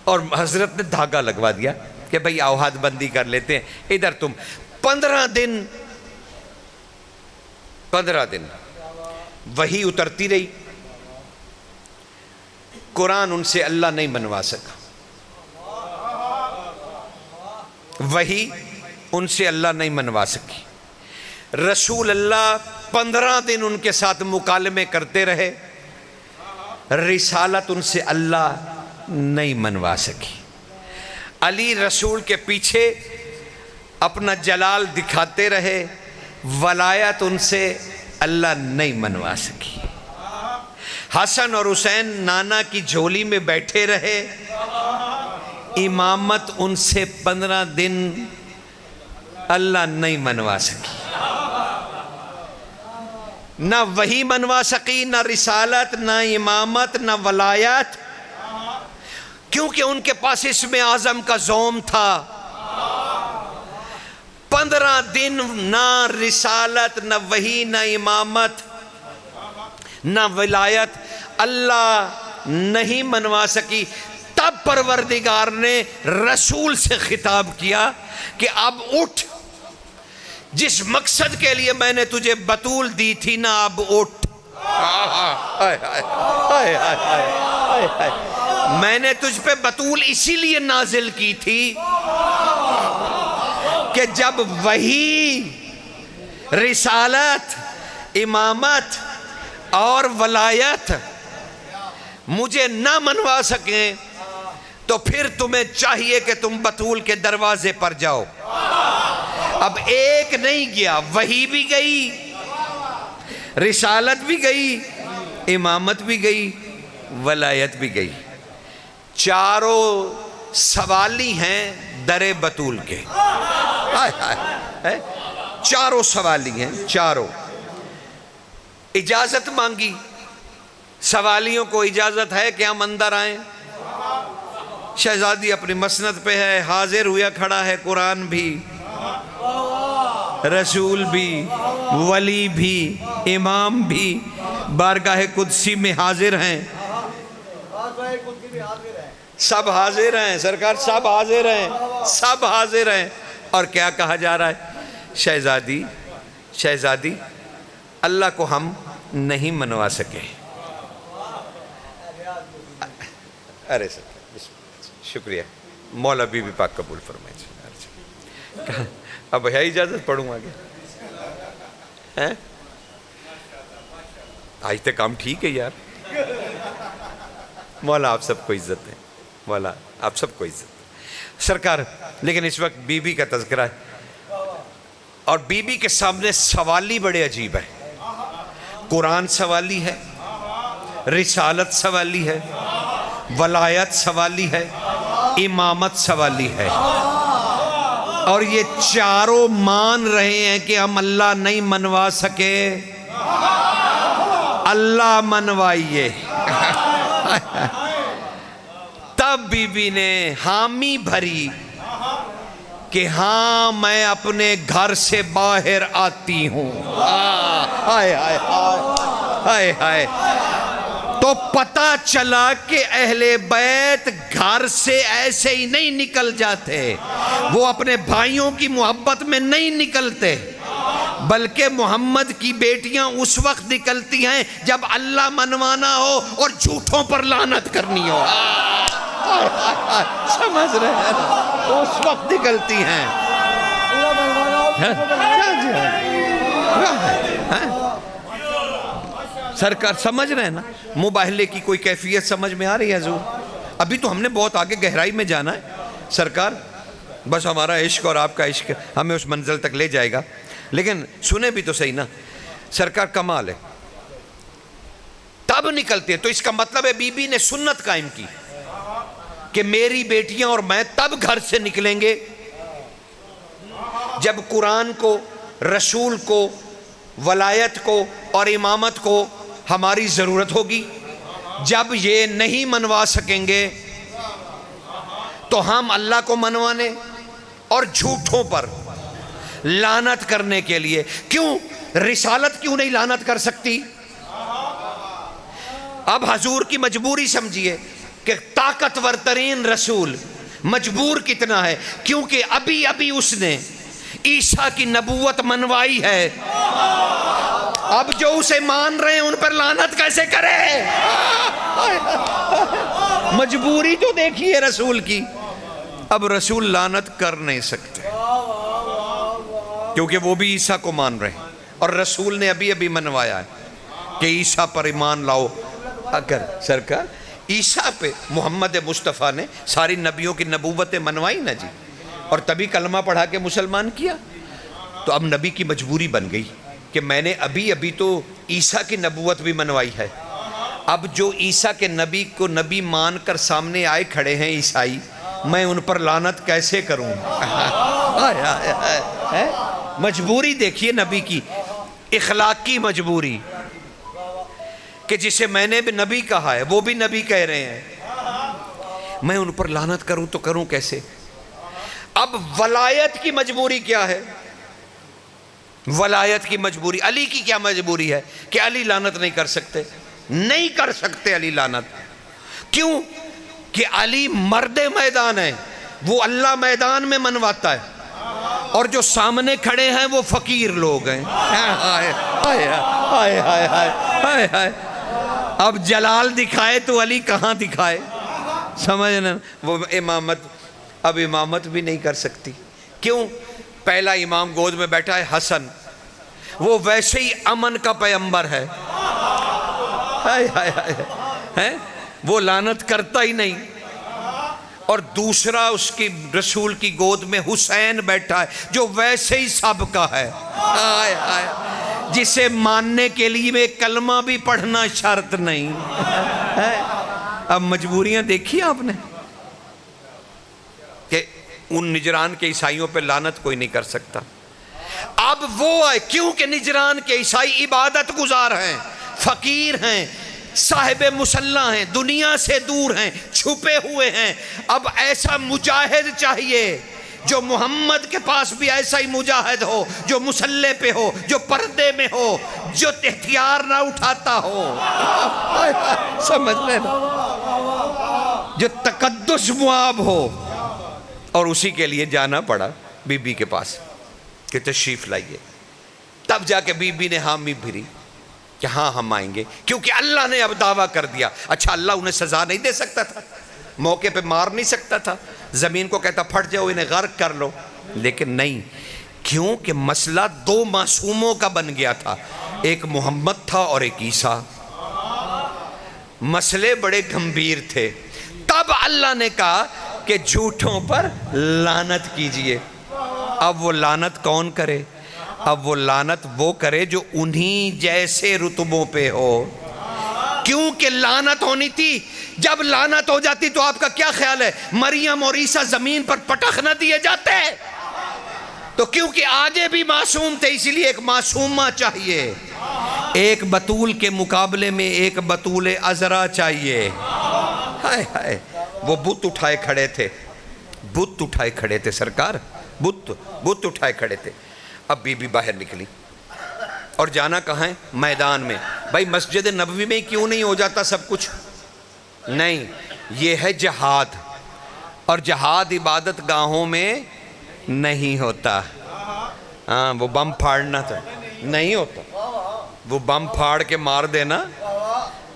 اور حضرت نے دھاگا لگوا دیا کہ بھئی آؤ ہاتھ بندی کر لیتے ہیں. ادھر تم 15 دن وحی اترتی رہی، قرآن ان سے اللہ نہیں منوا سکا. وحی ان سے اللہ نہیں منوا سکی. رسول اللہ 15 دن ان کے ساتھ مکالمے کرتے رہے، رسالت ان سے اللہ نہیں منوا سکی. علی رسول کے پیچھے اپنا جلال دکھاتے رہے، ولایت ان سے اللہ نہیں منوا سکی. حسن اور حسین نانا کی جھولی میں بیٹھے رہے، امامت ان سے 15 دن اللہ نہیں منوا سکی. نہ وحی منوا سکی، نہ رسالت، نہ امامت، نہ ولایت، کیونکہ ان کے پاس اسم اعظم کا زوم تھا. 15 دن نہ رسالت، نہ وحی، نہ امامت، نہ ولایت اللہ نہیں منوا سکی. تب پروردگار نے رسول سے خطاب کیا کہ اب اٹھ، جس مقصد کے لیے میں نے تجھے بطول دی تھی نا، اب اٹھ۔ میں نے تجھ پہ بطول اسی لیے نازل کی تھی کہ جب وہی رسالت، امامت اور ولایت مجھے نہ منوا سکیں تو پھر تمہیں چاہیے کہ تم بطول کے دروازے پر جاؤ۔ اب ایک نہیں گیا، وہی بھی گئی، رسالت بھی گئی، امامت بھی گئی، ولایت بھی گئی، چاروں سوالی ہیں در بطول کے۔ چاروں سوالی ہیں، چاروں۔ اجازت مانگی، سوالیوں کو اجازت ہے کہ ہم اندر آئیں؟ شہزادی اپنی مسند پہ ہے، حاضر ہوا کھڑا ہے قرآن بھی، رسول بھی، ولی بھی، امام بھی، بارگاہ قدسی میں حاضر ہیں، سب حاضر ہیں سرکار، سب حاضر ہیں، سب حاضر ہیں۔ اور کیا کہا جا رہا ہے؟ شہزادی، شہزادی اللہ کو ہم نہیں منوا سکے۔ ارے سر شکریہ، مولا بی بی پاک قبول فرمائے۔ اب ہے اجازت پڑھوں آگے؟ آج تک کام ٹھیک ہے یار۔ مولا آپ سب کو عزت ہے، مولا آپ سب کو عزت سرکار۔ لیکن اس وقت بی بی کا تذکرہ ہے، اور بی بی کے سامنے سوالی بڑے عجیب ہے۔ قرآن سوالی ہے، رسالت سوالی ہے، ولایت سوالی ہے، امامت سوالی ہے، اور یہ چاروں مان رہے ہیں کہ ہم اللہ نہیں منوا سکے، اللہ منوائیے۔ تب بی بی نے حامی بھری کہ ہاں میں اپنے گھر سے باہر آتی ہوں۔ ہائے ہائے ہائے ہائے۔ تو پتہ چلا کہ اہل بیت گھر سے ایسے ہی نہیں نکل جاتے، وہ اپنے بھائیوں کی محبت میں نہیں نکلتے، بلکہ محمد کی بیٹیاں اس وقت نکلتی ہیں جب اللہ منوانا ہو اور جھوٹوں پر لعنت کرنی ہو۔ سمجھ رہے ہیں؟ اس وقت نکلتی ہیں۔ سرکار سمجھ رہے ہیں نا مباہلے کی کوئی کیفیت سمجھ میں آ رہی ہے حضور؟ ابھی تو ہم نے بہت آگے گہرائی میں جانا ہے سرکار، بس ہمارا عشق اور آپ کا عشق ہمیں اس منزل تک لے جائے گا، لیکن سنیں بھی تو صحیح نا سرکار، کمال ہے۔ تب نکلتے ہیں، تو اس کا مطلب ہے بی بی نے سنت قائم کی کہ میری بیٹیاں اور میں تب گھر سے نکلیں گے جب قرآن کو، رسول کو، ولایت کو اور امامت کو ہماری ضرورت ہوگی۔ جب یہ نہیں منوا سکیں گے تو ہم اللہ کو منوانے اور جھوٹوں پر لعنت کرنے کے لیے۔ کیوں رسالت کیوں نہیں لعنت کر سکتی؟ اب حضور کی مجبوری سمجھیے کہ طاقتور ترین رسول مجبور کتنا ہے، کیونکہ ابھی ابھی اس نے عیسیٰ کی نبوت منوائی ہے۔ اب جو اسے مان رہے ہیں ان پر لعنت کیسے کرے؟ مجبوری تو دیکھیے رسول کی۔ اب رسول لعنت کر نہیں سکتے کیونکہ وہ بھی عیسیٰ کو مان رہے ہیں، اور رسول نے ابھی ابھی منوایا ہے کہ عیسیٰ پر ایمان لاؤ۔ اگر سرکار عیسیٰ پہ محمد مصطفیٰ نے ساری نبیوں کی نبوتیں منوائی نا جی، اور تبھی کلمہ پڑھا کے مسلمان کیا، تو اب نبی کی مجبوری بن گئی کہ میں نے ابھی ابھی تو عیسیٰ کی نبوت بھی منوائی ہے، اب جو عیسیٰ کے نبی کو نبی مان کر سامنے آئے کھڑے ہیں عیسائی، میں ان پر لعنت کیسے کروں؟ مجبوری دیکھیے نبی کی، اخلاقی مجبوری، کہ جسے میں نے بھی نبی کہا ہے وہ بھی نبی کہہ رہے ہیں، میں ان پر لعنت کروں تو کروں کیسے؟ اب ولایت کی مجبوری کیا ہے؟ ولایت کی مجبوری، علی کی کیا مجبوری ہے کہ علی لعنت نہیں کر سکتے؟ نہیں کر سکتے علی لعنت۔ کیوں؟ کہ علی مرد میدان ہے، وہ اللہ میدان میں منواتا ہے، اور جو سامنے کھڑے ہیں وہ فقیر لوگ ہیں. ہائے ہائے ہائے ہائے ہائے ہائے. اب جلال دکھائے تو علی کہاں دکھائے؟ سمجھنا. وہ امامت اب امامت بھی نہیں کر سکتی. کیوں؟ پہلا امام گود میں بیٹھا ہے حسن، وہ ویسے ہی امن کا پیغمبر ہے. ہائے ہائے ہائے. وہ لعنت کرتا ہی نہیں. اور دوسرا اس کی رسول کی گود میں حسین بیٹھا ہے جو ویسے ہی سب کا ہے. ہائے ہائے. جسے ماننے کے لیے کلمہ بھی پڑھنا شرط نہیں. اب مجبوریاں دیکھی آپ نے کہ ان نجران کے عیسائیوں پہ لعنت کوئی نہیں کر سکتا. اب وہ ہے کیونکہ نجران کے عیسائی عبادت گزار ہیں، فقیر ہیں، صاحب مسلح ہیں، دنیا سے دور ہیں، چھپے ہوئے ہیں. اب ایسا مجاہد چاہیے جو محمد کے پاس بھی ایسا ہی مجاہد ہو، جو مسلح پہ ہو، جو پردے میں ہو، جو ہتھیار نہ اٹھاتا ہو. سمجھ لینا، جو تقدس مواب ہو. اور اسی کے لیے جانا پڑا بی بی کے پاس کہ تشریف لائیے. تب جا کے بی بی نے حامی بھری کہ ہاں ہم آئیں گے، کیونکہ اللہ نے اب دعویٰ کر دیا. اچھا اللہ انہیں سزا نہیں دے سکتا تھا؟ موقع پہ مار نہیں سکتا تھا؟ زمین کو کہتا پھٹ جاؤ انہیں غرق کر لو؟ لیکن نہیں. کیوں کہ مسئلہ دو معصوموں کا بن گیا تھا، ایک محمد تھا اور ایک عیسیٰ. مسئلے بڑے گمبھیر تھے. تب اللہ نے کہا کہ جھوٹوں پر لعنت کیجئے. اب وہ لعنت کون کرے؟ اب وہ لعنت وہ کرے جو انہی جیسے رتبوں پہ ہو. کیونکہ لعنت ہونی تھی. جب لعنت ہو جاتی تو آپ کا کیا خیال ہے مریم اور عیسیٰ زمین پر پٹخ نہ دیے جاتے؟ تو کیونکہ آگے بھی معصوم تھے اس لیے ایک معصومہ چاہیے. ایک بطول کے مقابلے میں ایک بطول عذرا چاہیے. ہائے ہائے. وہ بت اٹھائے کھڑے تھے، بت اٹھائے کھڑے تھے سرکار، بت اٹھائے کھڑے تھے. اب بی بی باہر نکلی اور جانا کہاں ہے؟ میدان میں. بھائی مسجد نبوی میں کیوں نہیں ہو جاتا سب کچھ؟ نہیں، یہ ہے جہاد. اور جہاد عبادت گاہوں میں نہیں ہوتا. ہاں وہ بم پھاڑنا تھا نہیں ہوتا. وہ بم پھاڑ کے مار دینا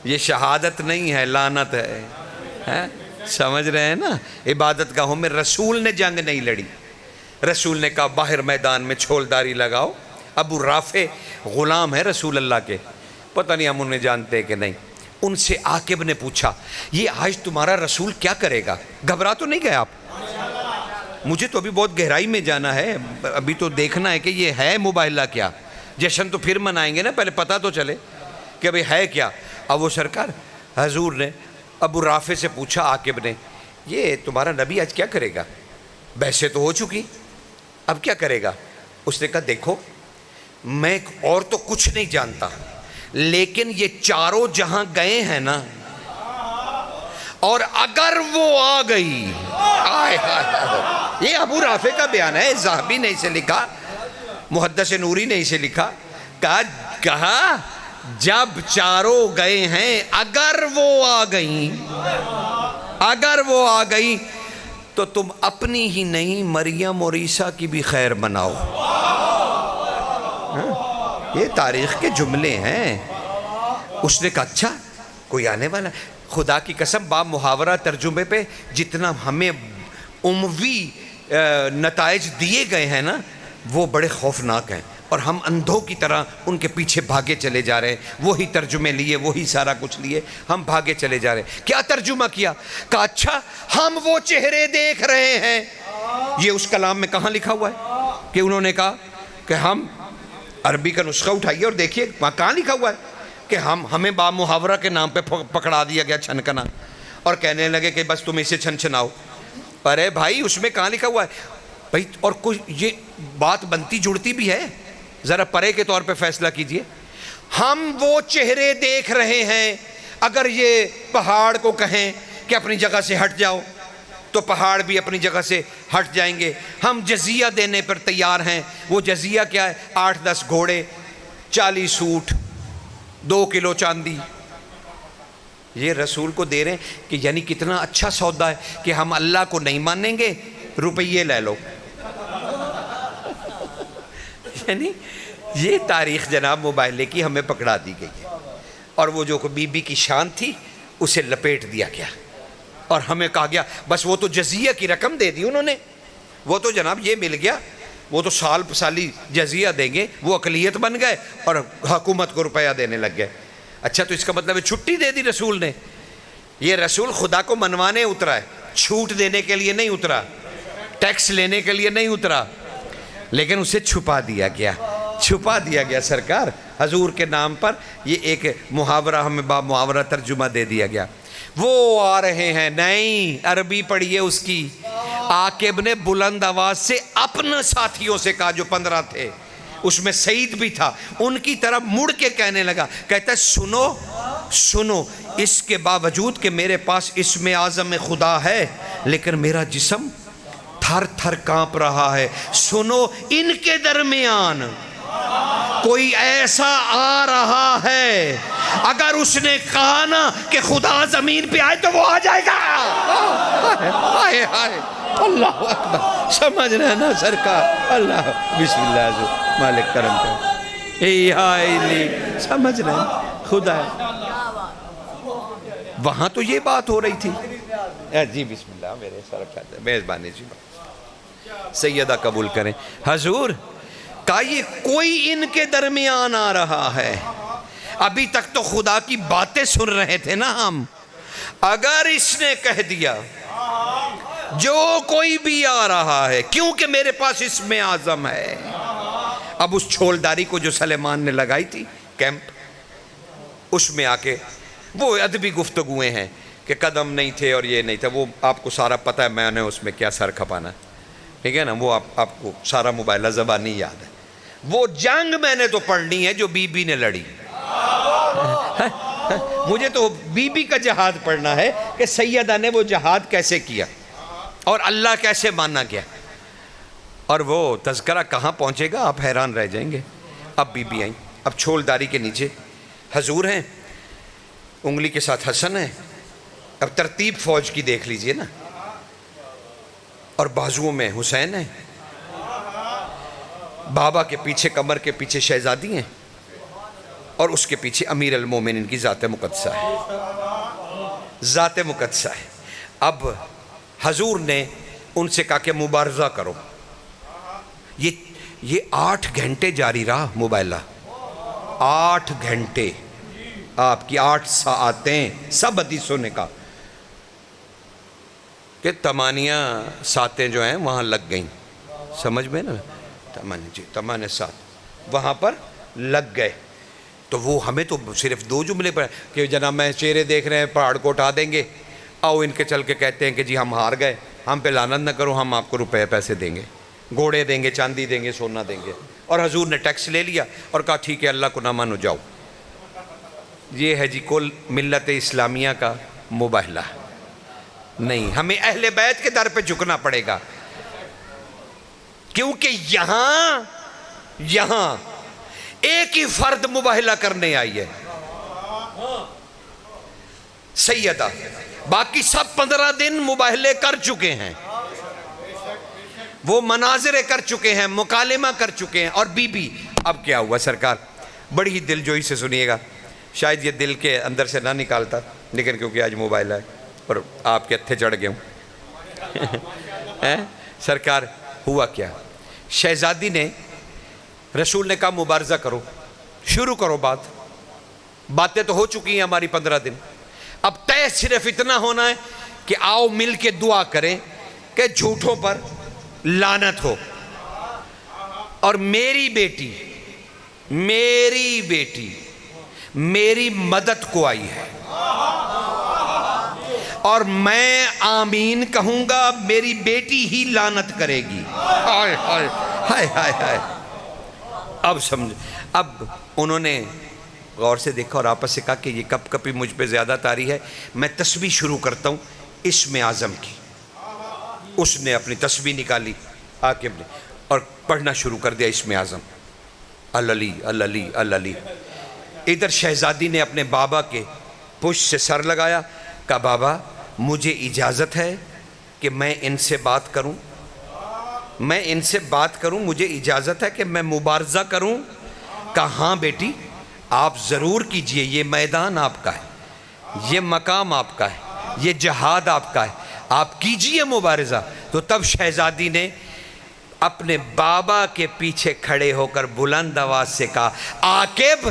یہ شہادت نہیں ہے، لعنت ہے. سمجھ رہے ہیں نا؟ عبادت گاہوں میں رسول نے جنگ نہیں لڑی. رسول نے کہا باہر میدان میں چھولداری لگاؤ. ابو رافع غلام ہے رسول اللہ کے، پتہ نہیں ہم انہیں جانتے ہیں کہ نہیں. ان سے عاقب نے پوچھا یہ آج تمہارا رسول کیا کرے گا؟ گھبرا تو نہیں گئے آپ؟ مجھے تو ابھی بہت گہرائی میں جانا ہے، ابھی تو دیکھنا ہے کہ یہ ہے مباہلہ کیا. جشن تو پھر منائیں گے نا، پہلے پتہ تو چلے کہ ابھی ہے کیا. اب وہ سرکار حضور نے ابو رافع سے پوچھا عاقب نے یہ تمہارا نبی آج کیا کرے گا؟ بحثیں تو ہو چکی، اب کیا کرے گا؟ اس نے کہا دیکھو میں اور تو کچھ نہیں جانتا، لیکن یہ چاروں جہاں گئے ہیں نا، اور اگر وہ آ گئی، یہ ابو رافع کا بیان ہے، ذہبی نے اسے لکھا، محدث نوری نے اسے لکھا. کہا جب چاروں گئے ہیں اگر وہ آ گئیں تو تم اپنی ہی نہیں مریم اور عیسیٰ کی بھی خیر مناؤ. یہ تاریخ کے جملے ہیں. اس نے کہا اچھا کوئی آنے والا؟ خدا کی قسم با محاورہ ترجمے پہ جتنا ہمیں عموی نتائج دیے گئے ہیں نا وہ بڑے خوفناک ہیں، اور ہم اندھوں کی طرح ان کے پیچھے بھاگے چلے جا رہے ہیں. وہی ترجمے لیے، وہی سارا کچھ لیے، ہم بھاگے چلے جا رہے ہیں. کیا ترجمہ کیا؟ کہا اچھا ہم وہ چہرے دیکھ رہے ہیں. یہ اس کلام میں کہاں لکھا ہوا ہے کہ انہوں نے کہا کہ ہم عربی کا نسخہ اٹھائیے اور دیکھیے وہاں کہاں لکھا ہوا ہے کہ ہمیں با محاورہ کے نام پہ پکڑا دیا گیا چھنکنا، اور کہنے لگے کہ بس تم اسے چھنچناؤ. ارے بھائی اس میں کہاں لکھا ہوا ہے بھائی؟ اور کوئی یہ بات بنتی جڑتی بھی ہے؟ ذرا پرے کے طور پہ فیصلہ کیجئے. ہم وہ چہرے دیکھ رہے ہیں. اگر یہ پہاڑ کو کہیں کہ اپنی جگہ سے ہٹ جاؤ تو پہاڑ بھی اپنی جگہ سے ہٹ جائیں گے. ہم جزیہ دینے پر تیار ہیں. وہ جزیہ کیا ہے؟ 8-10 گھوڑے، 40 اونٹ، 2 کلو چاندی. یہ رسول کو دے رہے ہیں کہ یعنی کتنا اچھا سودا ہے کہ ہم اللہ کو نہیں مانیں گے، روپیے لے لو. یعنی یہ تاریخ جناب موبائلے کی ہمیں پکڑا دی گئی ہے، اور وہ جو بی بی کی شان تھی اسے لپیٹ دیا گیا، اور ہمیں کہا گیا بس وہ تو جزیہ کی رقم دے دی انہوں نے، وہ تو جناب یہ مل گیا، وہ تو سال سالی جزیہ دیں گے، وہ اقلیت بن گئے اور حکومت کو روپیہ دینے لگ گئے۔ اچھا تو اس کا مطلب ہے چھٹی دے دی رسول نے؟ یہ رسول خدا کو منوانے اترا ہے، چھوٹ دینے کے لیے نہیں اترا، ٹیکس لینے کے لیے نہیں اترا، لیکن اسے چھپا دیا گیا سرکار حضور کے نام پر۔ یہ ایک محاورہ ہمیں محاورہ ترجمہ دے دیا گیا۔ وہ آ رہے ہیں، نہیں عربی پڑھیے اس کی۔ عاقب نے بلند آواز سے اپنے ساتھیوں سے کہا جو 15 تھے، اس میں سعید بھی تھا، ان کی طرف مڑ کے کہنے لگا، کہتا ہے سنو، اس کے باوجود کہ میرے پاس اسم اعظم خدا ہے لیکن میرا جسم تھر تھر کانپ رہا ہے۔ سنو، ان کے درمیان کوئی ایسا آ رہا ہے، اگر اس نے کہا نا کہ خدا زمین پہ آئے تو وہ آ جائے گا۔ ہائے اللہ اکبر، سمجھ رہے ہیں نا سرکار؟ اللہ بسم اللہ حضور مالک کرم کر، سمجھ رہے ہیں خدا ہے۔ وہاں تو یہ بات ہو رہی تھی۔ جی بسم اللہ، میرے سرکار میزبانی جی سیدہ قبول کریں۔ حضور کہا یہ کوئی ان کے درمیان آ رہا ہے، ابھی تک تو خدا کی باتیں سن رہے تھے نا ہم، اگر اس نے کہہ دیا جو کوئی بھی آ رہا ہے کیونکہ میرے پاس اسم اعظم ہے۔ اب اس چھولداری کو جو سلیمان نے لگائی تھی کیمپ، اس میں آ کے وہ ادبی گفتگویں ہیں کہ قدم نہیں تھے اور یہ نہیں تھا، وہ آپ کو سارا پتہ ہے، میں نے اس میں کیا سر کھپانا، ٹھیک ہے نا، وہ آپ کو سارا موبائلہ زبانی یاد ہے۔ وہ جنگ میں نے تو پڑھنی ہے جو بی بی نے لڑی، مجھے تو بی بی کا جہاد پڑھنا ہے کہ سیدہ نے وہ جہاد کیسے کیا اور اللہ کیسے مانا گیا، اور وہ تذکرہ کہاں پہنچے گا آپ حیران رہ جائیں گے۔ اب بی بی آئیں، اب چھولداری کے نیچے حضور ہیں، انگلی کے ساتھ حسن ہے، اب ترتیب فوج کی دیکھ لیجئے نا، اور بازوؤں میں حسین ہے، بابا کے پیچھے کمر کے پیچھے شہزادی ہیں، اور اس کے پیچھے امیر المومنین کی ذات مقدسہ ہے۔ اب حضور نے ان سے کہا کہ مبارزہ کرو۔ یہ 8 گھنٹے جاری رہا مبارزہ، 8 گھنٹے، آپ کی 8 ساعتیں، سب حدیثوں نے کہا کہ 8 ساعتیں جو ہیں وہاں لگ گئیں، سمجھ میں نا، 8 ساعت وہاں پر لگ گئے۔ تو وہ ہمیں تو صرف 2 جملے پر کہ جناب میں چہرے دیکھ رہے ہیں پہاڑ کو اٹھا دیں گے، آؤ ان کے چل کے کہتے ہیں کہ جی ہم ہار گئے، ہم پہ لعنت نہ کرو، ہم آپ کو روپے پیسے دیں گے، گھوڑے دیں گے، چاندی دیں گے، سونا دیں گے، اور حضور نے ٹیکس لے لیا اور کہا ٹھیک ہے اللہ کو نہ مانو جاؤ۔ یہ ہے جی کل ملت اسلامیہ کا مباہلہ۔ نہیں، ہمیں اہل بیت کے در پہ جھکنا پڑے گا، کیونکہ یہاں ایک ہی فرد مباہلہ کرنے آئی ہے، سیدہ، باقی سب 15 دن مباہلے کر چکے ہیں، وہ مناظرے کر چکے ہیں، مکالمہ کر چکے ہیں، اور بی بی۔ اب کیا ہوا سرکار؟ بڑی ہی دل جوئی سے سنیے گا، شاید یہ دل کے اندر سے نہ نکالتا، لیکن کیونکہ آج موبائل ہے اور آپ کے ہتھے چڑھ گئے ہوں۔ سرکار ہوا کیا؟ شہزادی نے، رسول نے کہا مبارزہ کرو، شروع کرو، باتیں تو ہو چکی ہیں ہماری 15 دن، اب طے صرف اتنا ہونا ہے کہ آؤ مل کے دعا کریں کہ جھوٹوں پر لعنت ہو، اور میری بیٹی میری مدد کو آئی ہے، اور میں آمین کہوں گا، میری بیٹی ہی لعنت کرے گی۔ ہائے ہائے ہائے ہائے ہائے۔ اب سمجھ، اب انہوں نے غور سے دیکھا اور آپس سے کہا کہ یہ کپ کپی مجھ پہ زیادہ طاری ہے، میں تسبیح شروع کرتا ہوں اسم اعظم کی۔ اس نے اپنی تسبیح نکالی عاقب نے اور پڑھنا شروع کر دیا اسم اعظم، العلی العلی العلی۔ ادھر شہزادی نے اپنے بابا کے پشت سے سر لگایا، کہا بابا مجھے اجازت ہے کہ میں ان سے بات کروں؟ میں ان سے بات کروں، مجھے اجازت ہے کہ میں مبارزہ کروں؟ کہا ہاں بیٹی آپ ضرور کیجئے، یہ میدان آپ کا ہے، یہ مقام آپ کا ہے، یہ جہاد آپ کا ہے، آپ کیجئے مبارزہ۔ تو تب شہزادی نے اپنے بابا کے پیچھے کھڑے ہو کر بلند آواز سے کہا عاقب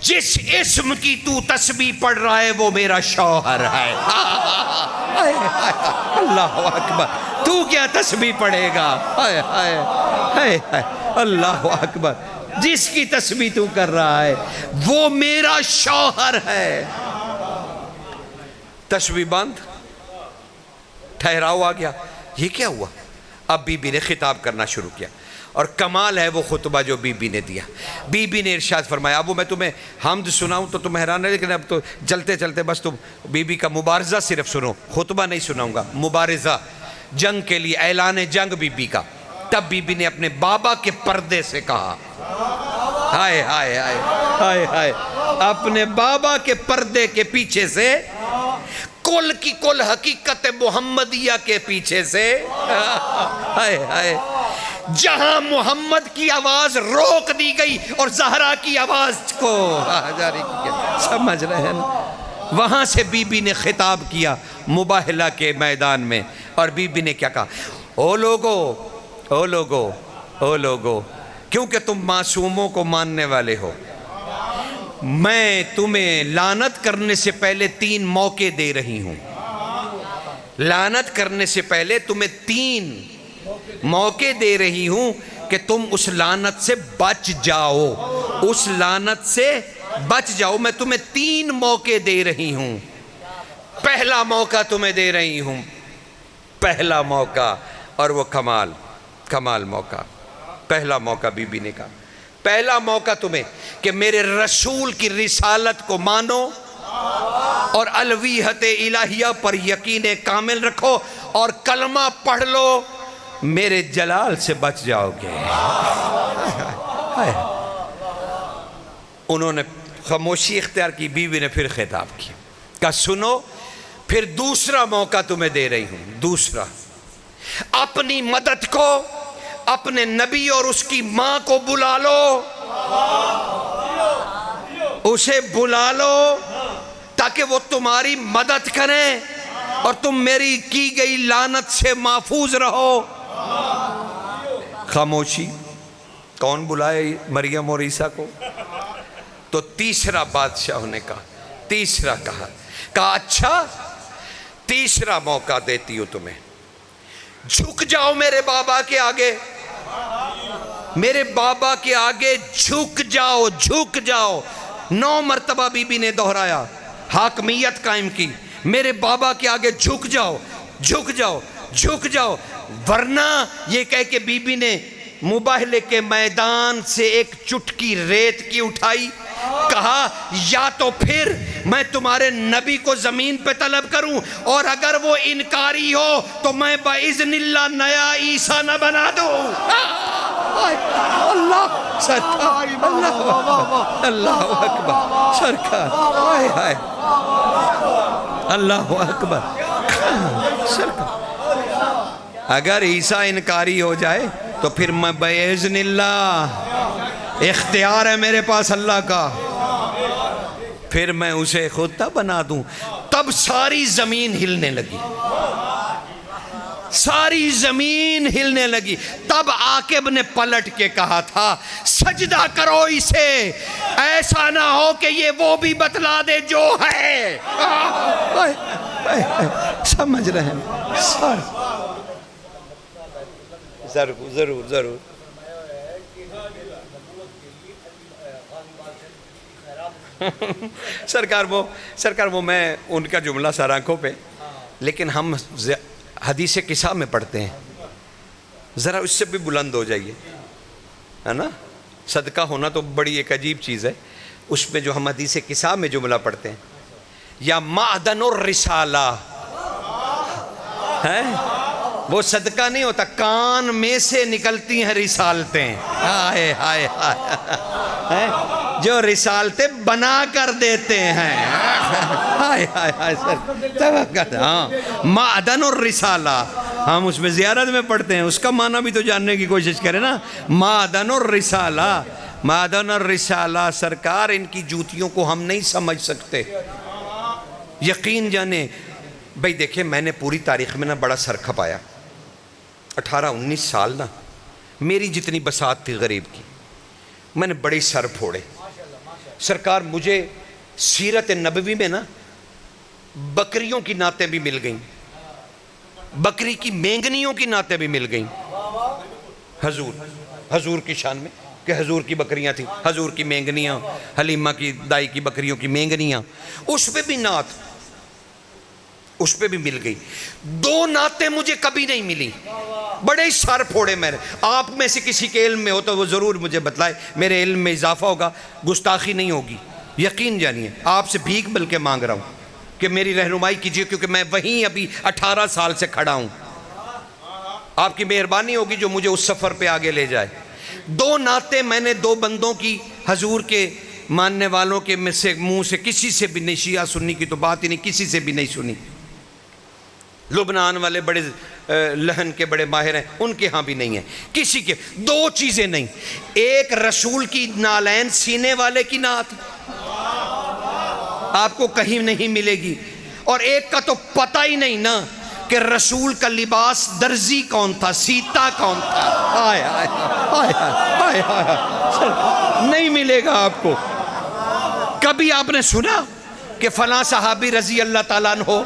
جس اسم کی تو تسبیح پڑھ رہا ہے وہ میرا شوہر ہے۔ اللہ اکبر، تو کیا تسبیح پڑھے گا؟ اللہ اکبر، جس کی تسبیح تو کر رہا ہے وہ میرا شوہر ہے۔ تسبیح بند، ٹھہراؤ آ گیا۔ یہ کیا ہوا؟ اب بی بی نے خطاب کرنا شروع کیا، اور کمال ہے وہ خطبہ جو بی بی نے دیا۔ بی بی نے ارشاد فرمایا، ابو میں تمہیں حمد سناؤں تو تم حیران ہے، لیکن اب تو چلتے چلتے بس تم بی بی کا مبارزہ صرف سنو، خطبہ نہیں سناؤں گا، مبارزہ، جنگ کے لیے اعلان جنگ بی بی کا۔ تب بی بی نے اپنے بابا کے پردے سے کہا، ہائے ہائے ہائے ہائے ہائے، اپنے بابا کے پردے کے پیچھے سے، کل کی کل حقیقت محمدیہ کے پیچھے سے، ہائے ہائے، جہاں محمد کی آواز روک دی گئی اور زہرا کی آواز کو جاری کی گئی، سمجھ رہے ہیں نا؟ وہاں سے بی بی نے خطاب کیا مباہلہ کے میدان میں، اور بی بی نے کیا کہا؟ او لوگو، او لوگو، او لوگو، کیونکہ تم معصوموں کو ماننے والے ہو، میں تمہیں لعنت کرنے سے پہلے 3 موقع دے رہی ہوں۔ لعنت کرنے سے پہلے تمہیں 3 موقع دے رہی ہوں کہ تم اس لعنت سے بچ جاؤ، اس لعنت سے بچ جاؤ۔ میں تمہیں 3 موقع دے رہی ہوں۔ پہلا موقع تمہیں دے رہی ہوں، پہلا موقع، اور وہ کمال موقع، پہلا موقع بی بی نے کہا، پہلا موقع تمہیں کہ میرے رسول کی رسالت کو مانو اور الویحت الہیہ پر یقین کامل رکھو اور کلمہ پڑھ لو، میرے جلال سے بچ جاؤ گے۔ انہوں نے خاموشی اختیار کی، بیوی نے پھر خطاب کیا، کہا سنو، پھر دوسرا موقع تمہیں دے رہی ہوں، دوسرا، اپنی مدد کو اپنے نبی اور اس کی ماں کو بلا لو، اسے بلا لو تاکہ وہ تمہاری مدد کریں اور تم میری کی گئی لعنت سے محفوظ رہو۔ خاموشی، کون بلائے مریم اور عیسیٰ کو؟ تو تیسرا بادشاہ نے کہا، تیسرا کہا اچھا تیسرا موقع دیتی ہوں تمہیں، جھک جاؤ میرے بابا کے آگے، میرے بابا کے آگے جھک جاؤ، جھک جاؤ۔ 9 مرتبہ بی بی نے دہرایا، حاکمیت قائم کی، میرے بابا کے آگے جھک جاؤ، جھک جاؤ، جھک جاؤ، ورنہ یہ کہہ کے بی بی نے مباہلے کے میدان سے ایک چٹکی ریت کی اٹھائی، کہا یا تو پھر میں تمہارے نبی کو زمین پہ طلب کروں، اور اگر وہ انکاری ہو تو میں باذن اللہ نیا عیسیٰ نہ بنا دوں۔ اللہ سرکار، اللہ اکبر سرکار، اللہ اکبر سرکار، اگر عیسیٰ انکاری ہو جائے تو پھر میں باذن اللہ، اختیار ہے میرے پاس اللہ کا، پھر میں اسے خود بنا دوں۔ تب ساری زمین ہلنے لگی، ساری زمین ہلنے لگی۔ تب عاقب نے پلٹ کے کہا تھا سجدہ کرو اسے، ایسا نہ ہو کہ یہ وہ بھی بتلا دے جو ہے۔ سمجھ رہے ہیں؟ ضرور ضرور ضرور۔ سرکار وہ میں ان کا جملہ سر آنکھوں پہ، لیکن ہم حدیث قصہ میں پڑھتے ہیں، ذرا اس سے بھی بلند ہو جائیے، ہے نا؟ صدقہ ہونا تو بڑی ایک عجیب چیز ہے، اس میں جو ہم حدیث قصہ میں جملہ پڑھتے ہیں، یا معدن الرسالہ ہے، وہ صدقہ نہیں ہوتا، کان میں سے نکلتی ہیں رسالتیں، ہائے ہائے ہائے، جو رسالتیں بنا کر دیتے ہیں، ہائے ہائے ہائے، ہاں، معدن الرسالہ ہم اس میں زیارت میں پڑھتے ہیں، اس کا معنی بھی تو جاننے کی کوشش کریں نا. معدن الرسالہ، معدن الرسالہ. سرکار ان کی جوتیوں کو ہم نہیں سمجھ سکتے. یقین جانے بھئی دیکھیں، میں نے پوری تاریخ میں نا بڑا سر کھپایا. 18-19 سال نا میری جتنی بساط تھی غریب کی، میں نے بڑے سر پھوڑے. سرکار مجھے سیرت نبوی میں نا بکریوں کی نعتیں بھی مل گئیں، بکری کی مینگنیوں کی نعتیں بھی مل گئیں. حضور کی شان میں کہ حضور کی بکریاں تھیں، حضور کی مینگنیاں، حلیمہ کی دائی کی بکریوں کی مینگنیاں، اس پہ بھی نعت، اس پہ بھی مل گئی. 2 نعتیں مجھے کبھی نہیں ملی. بڑے ہی سر پھوڑے میں نے. آپ میں سے کسی کے علم میں ہو تو وہ ضرور مجھے بتلائے، میرے علم میں اضافہ ہوگا، گستاخی نہیں ہوگی. یقین جانیے آپ سے بھیک بلکہ مانگ رہا ہوں کہ میری رہنمائی کیجیے، کیونکہ میں وہیں ابھی 18 سال سے کھڑا ہوں. آپ کی مہربانی ہوگی جو مجھے اس سفر پہ آگے لے جائے. 2 نعتیں میں نے 2 بندوں کی، حضور کے ماننے والوں کے منہ سے کسی سے بھی نہیں، شیعہ سنی کی تو بات ہی نہیں، کسی سے بھی نہیں سنی. لبنان والے بڑے لہن کے بڑے ماہر ہیں، ان کے ہاں بھی نہیں ہیں کسی کے. 2 چیزیں نہیں، ایک رسول کی نالین سینے والے کی نعت آپ کو کہیں نہیں ملے گی، اور ایک کا تو پتہ ہی نہیں نا کہ رسول کا لباس درزی کون تھا، سیتا کون تھا. آئے آئے آئے آئے آئے نہیں ملے گا آپ کو. کبھی آپ نے سنا کہ فلاں صحابی رضی اللہ تعالیٰ عنہ ہو؟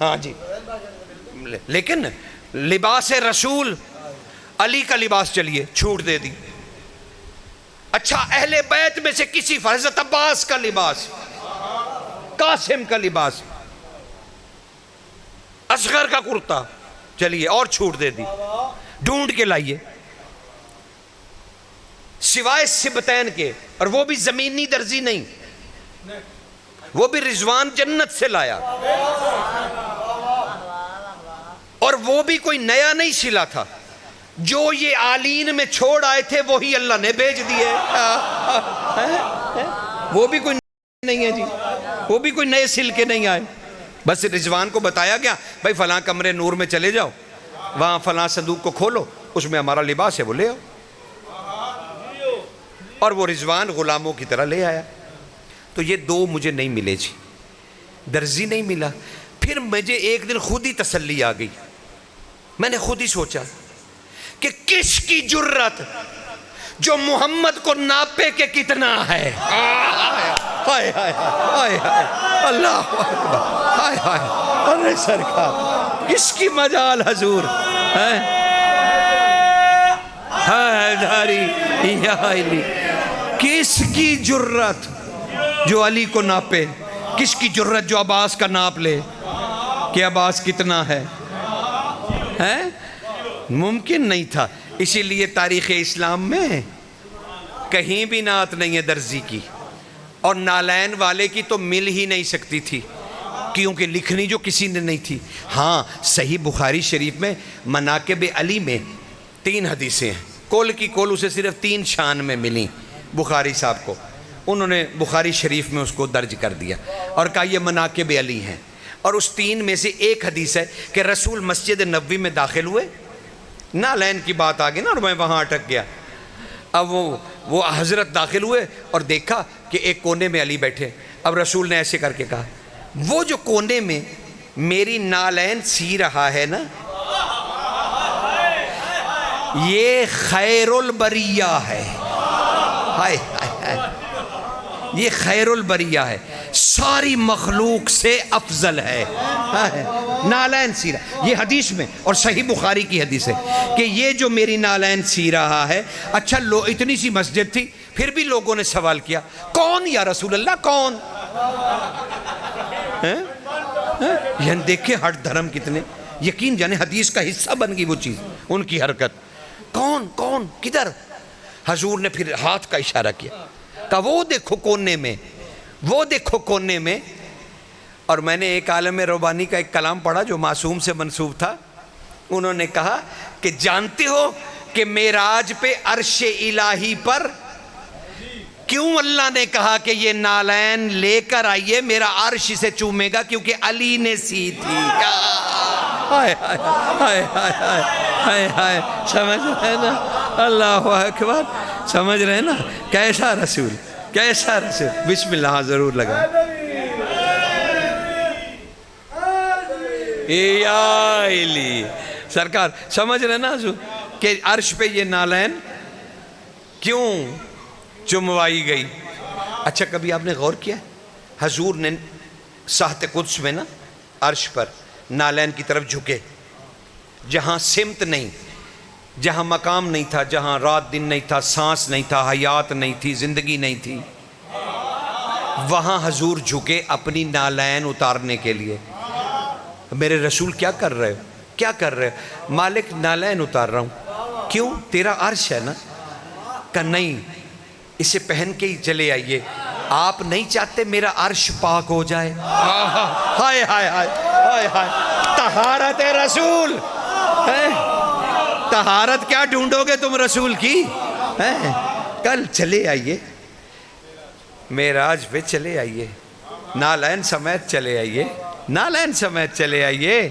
ہاں جی، لیکن لباس رسول، علی کا لباس چلیے چھوٹ دے دی. اچھا اہل بیت میں سے کسی، حضرت عباس کا لباس، قاسم کا لباس، اصغر کا کرتا، چلیے اور چھوٹ دے دی. ڈھونڈ کے لائیے سوائے سبتین کے، اور وہ بھی زمینی درزی نہیں، وہ بھی رضوان جنت سے لایا، اور وہ بھی کوئی نیا نہیں سلا تھا. جو یہ آلین میں چھوڑ آئے تھے وہی اللہ نے بھیج دیے. وہ بھی کوئی نہیں ہے جی، وہ بھی کوئی نئے سل کے نہیں آئے. بس رضوان کو بتایا گیا بھائی فلاں کمرے نور میں چلے جاؤ، وہاں فلاں صندوق کو کھولو، اس میں ہمارا لباس ہے، وہ لے آؤ. اور وہ رضوان غلاموں کی طرح لے آیا. تو یہ 2 مجھے نہیں ملے جی، درزی نہیں ملا. پھر مجھے ایک دن خود ہی تسلی آ گئی. میں نے خود ہی سوچا کہ کس کی جرت جو محمد کو ناپے کہ کتنا ہے. ہائے ہائے ہائے ہائے اللہ اکبر، ہائے ہائے ارے سرکار کس کی مجال حضور ہے. کس کی جرت جو علی کو ناپے، کس کی جرت جو عباس کا ناپ لے کہ عباس کتنا ہے. ممکن نہیں تھا. اسی لیے تاریخ اسلام میں کہیں بھی نعت نہیں ہے درزی کی، اور نالین والے کی تو مل ہی نہیں سکتی تھی کیونکہ لکھنی جو کسی نے نہیں تھی. ہاں صحیح بخاری شریف میں مناقب علی میں 3 حدیثیں ہیں، کول کی کول اسے صرف 3 شان میں ملیں بخاری صاحب کو. انہوں نے بخاری شریف میں اس کو درج کر دیا اور کہا یہ مناقب علی ہیں. اور اس 3 میں سے ایک حدیث ہے کہ رسول مسجد نبوی میں داخل ہوئے، نالین کی بات آ گئی نا اور میں وہاں اٹک گیا. اب وہ حضرت داخل ہوئے اور دیکھا کہ ایک کونے میں علی بیٹھے. اب رسول نے ایسے کر کے کہا وہ جو کونے میں میری نالین سی رہا ہے نا، یہ خیر البریہ ہے. ہائے یہ خیر البریہ ہے، ساری مخلوق سے افضل ہے. نالین سی رہا، یہ حدیث میں اور صحیح بخاری کی حدیث ہے کہ یہ جو میری نالین سی رہا ہے. اچھا اتنی سی مسجد تھی، پھر بھی لوگوں نے سوال کیا کون یا رسول اللہ کون؟ یعنی دیکھیں ہٹ دھرم کتنے. یقین جانے حدیث کا حصہ بن گئی وہ چیز، ان کی حرکت. کون کون کدھر؟ حضور نے پھر ہاتھ کا اشارہ کیا، کہا وہ دیکھو کونے میں، وہ دیکھو کونے میں. اور میں نے ایک عالم ربانی کا ایک کلام پڑھا جو معصوم سے منسوب تھا. انہوں نے کہا کہ جانتے ہو کہ معراج پہ عرش الہی پر کیوں اللہ نے کہا کہ یہ نالین لے کر آئیے، میرا عرش سے چومے گا؟ کیونکہ علی نے سی تھی. ہائے ہائے ہائے ہائے ہائے ہائے، سمجھ رہے ہیں نا؟ اللہ اکبر، سمجھ رہے ہیں نا؟ کیسا رسول، کیسا رسول. بسم اللہ. ہاں ضرور لگا. یا علی سرکار، سمجھ رہے نا حضور کہ عرش پہ یہ نالین کیوں چموائی گئی؟ اچھا کبھی آپ نے غور کیا حضور نے ساحت قدس میں نا عرش پر نالین کی طرف جھکے، جہاں سمت نہیں، جہاں مقام نہیں تھا، جہاں رات دن نہیں تھا، سانس نہیں تھا، حیات نہیں تھی، زندگی نہیں تھی، وہاں حضور جھکے اپنی نالین اتارنے کے لیے. میرے رسول کیا کر رہے ہو، کیا کر رہے ہو؟ مالک نالین اتار رہا ہوں. کیوں؟ تیرا عرش ہے نا. کہ نہیں، اسے پہن کے ہی چلے آئیے. آپ نہیں چاہتے میرا عرش پاک ہو جائے؟ ہائے ہائے ہائے ہائے ہائے، طہارت رسول. طہارت کیا ڈھونڈو گے تم رسول کی؟ کل چلے آئیے معراج پہ، چلے آئیے نالین سمیت، چلے آئیے نالین سمیت، چلے آئیے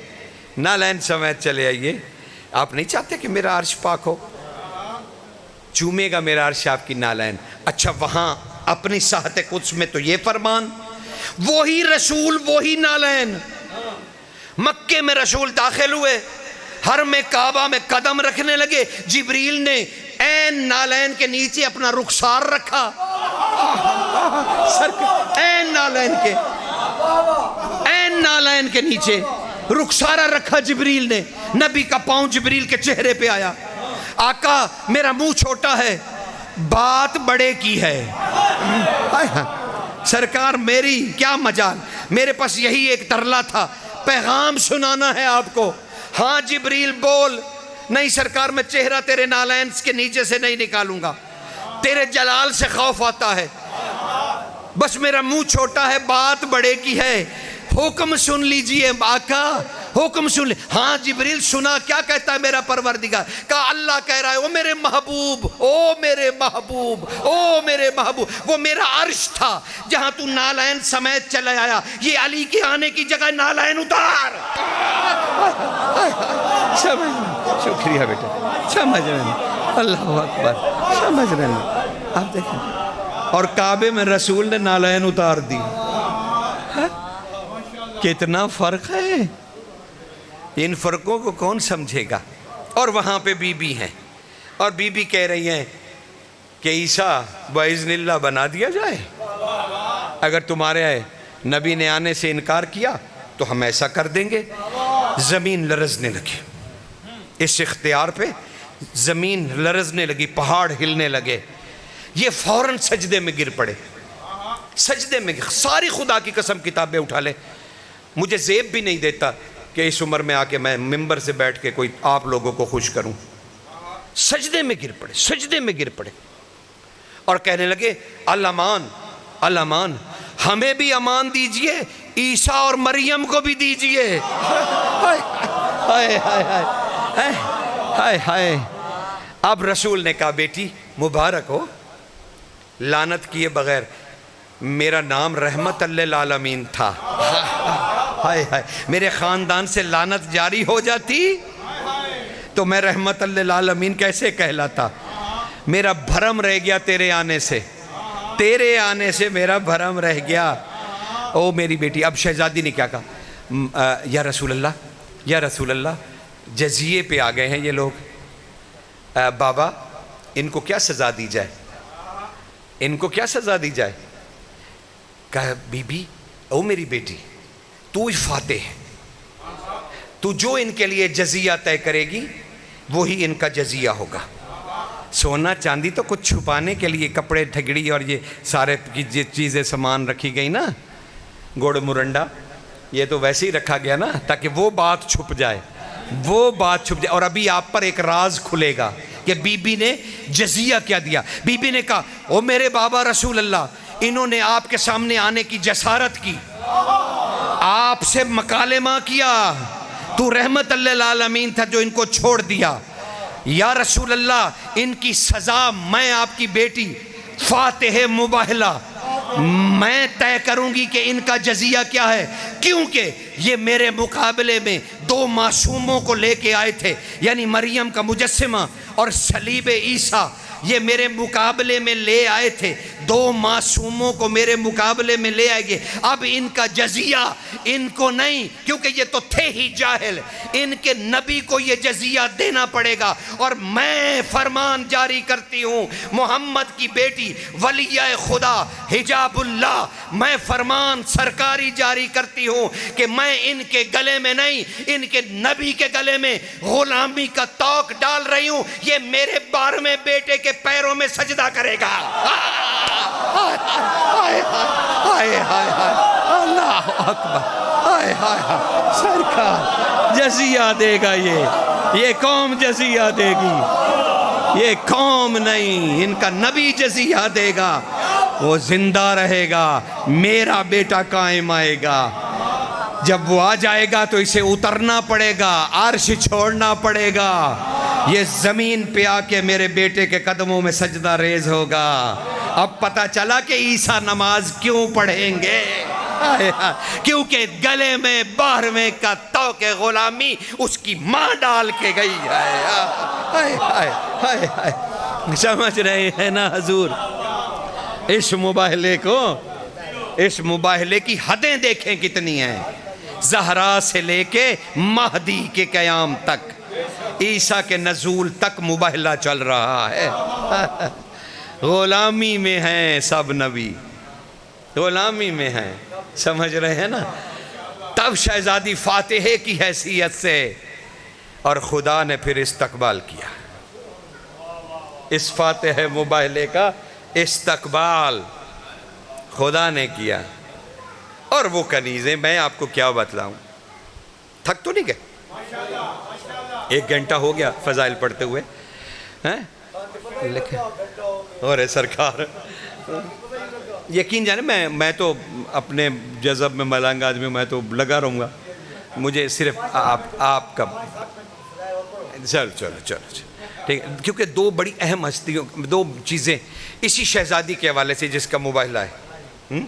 نالین سمیت، چلے آئیے. آپ نہیں چاہتے کہ میرا عرش پاک ہو؟ چومے گا میرا عرش آپ کی نالین. اچھا وہاں اپنی ساحت قدس میں تو یہ فرمان، وہی رسول وہی نالین. مکے میں رسول داخل ہوئے، حرم کعبہ میں قدم رکھنے لگے، جبریل نے این نالین کے نیچے اپنا رخسار رکھا. این نالین کے، این نالین کے نیچے رخسارہ رکھا جبریل نے. نبی کا پاؤں جبریل کے چہرے پہ آیا. آقا میرا منہ چھوٹا ہے، بات بڑے کی ہے. سرکار میری کیا مجال، میرے پاس یہی ایک ترلا تھا، پیغام سنانا ہے آپ کو. ہاں جبریل بول. نہیں سرکار میں چہرہ تیرے نالین کے نیچے سے نہیں نکالوں گا، تیرے جلال سے خوف آتا ہے، بس میرا منہ چھوٹا ہے، بات بڑے کی ہے. حکم سن لیجئے آقا، حکم سن لی. ہاں جبریل سنا، کیا کہتا ہے میرا پروردگار؟ کہا اللہ کہہ رہا ہے او میرے محبوب، او میرے محبوب، او میرے محبوب. وہ میرا عرش تھا جہاں تو نالین سمیت چلا آیا، یہ علی کے آنے کی جگہ نالین اتار. شکریہ بیٹا، سمجھ رہے ہیں؟ اللہ اکبر، سمجھ رہے ہیں؟ آپ دیکھیں، اور کعبے میں رسول نے نالین اتار دی. کتنا فرق ہے، ان فرقوں کو کون سمجھے گا؟ اور وہاں پہ بی بی ہیں، اور بی بی کہہ رہی ہیں کہ عیسیٰ باذن اللہ بنا دیا جائے، اگر تمہارے نبی نے آنے سے انکار کیا تو ہم ایسا کر دیں گے. زمین لرزنے لگی، اس اختیار پہ زمین لرزنے لگی، پہاڑ ہلنے لگے. یہ فوراً سجدے میں گر پڑے، سجدے میں. ساری خدا کی قسم کتابیں اٹھا لے، مجھے زیب بھی نہیں دیتا کہ اس عمر میں آ کے میں ممبر سے بیٹھ کے کوئی آپ لوگوں کو خوش کروں. سجدے میں گر پڑے، سجدے میں گر پڑے، اور کہنے لگے الامان الامان، ہمیں بھی امان دیجئے، عیسیٰ اور مریم کو بھی دیجئے. ہائے ہائے ہائے ہائے ہائے. اب رسول نے کہا بیٹی مبارک ہو، لعنت کیے بغیر. میرا نام رحمت للعالمین تھا، ہائے ہائے، میرے خاندان سے لعنت جاری ہو جاتی تو میں رحمت للعالمین کیسے کہلاتا. میرا بھرم رہ گیا تیرے آنے سے، تیرے آنے سے میرا بھرم رہ گیا. او میری بیٹی. اب شہزادی نے کیا کہا؟ یا رسول اللہ، یا رسول اللہ، جزیے پہ آ گئے ہیں یہ لوگ، بابا ان کو کیا سزا دی جائے، ان کو کیا سزا دی جائے؟ کہا بی بی، او میری بیٹی، تو فاتح ہے، تو جو ان کے لیے جزیہ طے کرے گی وہی ان کا جزیہ ہوگا. سونا چاندی تو کچھ چھپانے کے لیے کپڑے ٹھگڑی اور یہ سارے چیزیں سامان رکھی گئی نا، گڑ مرنڈا، یہ تو ویسے ہی رکھا گیا نا تاکہ وہ بات چھپ جائے، وہ بات چھپ جائے. اور ابھی آپ پر ایک راز کھلے گا کہ بی بی نے جزیہ کیا دیا. بی بی نے کہا او میرے بابا رسول اللہ، انہوں نے آپ کے سامنے آنے کی جسارت کی، آپ سے مکالمہ کیا، تو رحمت للعالمین تھا جو ان کو چھوڑ دیا. یا رسول اللہ ان کی سزا میں آپ کی بیٹی فاتح مباہلہ میں طے کروں گی کہ ان کا جزیہ کیا ہے، کیونکہ یہ میرے مقابلے میں دو معصوموں کو لے کے آئے تھے، یعنی مریم کا مجسمہ اور صلیب عیسیٰ، یہ میرے مقابلے میں لے آئے تھے، دو معصوموں کو میرے مقابلے میں لے آئے گے۔ اب ان کا جزیہ ان کو نہیں، کیونکہ یہ تو تھے ہی جاہل، ان کے نبی کو یہ جزیہ دینا پڑے گا۔ اور میں فرمان جاری کرتی ہوں، محمد کی بیٹی ولیہ خدا حجاب اللہ، میں فرمان سرکاری جاری کرتی ہوں کہ میں ان کے گلے میں نہیں، ان کے نبی کے گلے میں غلامی کا توق ڈال رہی ہوں۔ یہ میرے 12ویں بیٹے کے پیروں میں سجدہ کرے گا۔ اللہ اکبر، سرکار جزیہ دے گا، یہ قوم جزیہ دے گی، یہ قوم نہیں، ان کا نبی جزیہ دے گا، وہ زندہ رہے گا، میرا بیٹا قائم آئے گا۔ جب وہ آ جائے گا تو اسے اترنا پڑے گا، عرش چھوڑنا پڑے گا، یہ زمین پہ آ کے میرے بیٹے کے قدموں میں سجدہ ریز ہوگا۔ اب پتہ چلا کہ عیسیٰ نماز کیوں پڑھیں گے، کیونکہ گلے میں 12ویں کا توق غلامی اس کی ماں ڈال کے گئی ہے۔ سمجھ رہے ہیں نا حضور؟ اس مباہلے کو، اس مباہلے کی حدیں دیکھیں کتنی ہیں، زہرا سے لے کے مہدی کے قیام تک، عیسیٰ کے نزول تک مباہلہ چل رہا ہے۔ غلامی میں ہیں سب نبی، غلامی میں ہیں، سمجھ رہے ہیں نا؟ تب شہزادی فاتحے کی حیثیت سے، اور خدا نے پھر استقبال کیا، اس فاتح مباہلے کا استقبال خدا نے کیا۔ اور وہ کنیزیں میں آپ کو کیا بتلاؤں، تھک تو نہیں گئے؟ 1 گھنٹہ ہو گیا فضائل پڑھتے ہوئے، اور سرکار یقین جانے میں تو اپنے جذب میں ملنگ آدمی، میں تو لگا رہوں گا، مجھے صرف آپ کا چلو ٹھیک ہے، کیونکہ 2 بڑی اہم ہستیوں، 2 چیزیں اسی شہزادی کے حوالے سے جس کا موبائل ہے،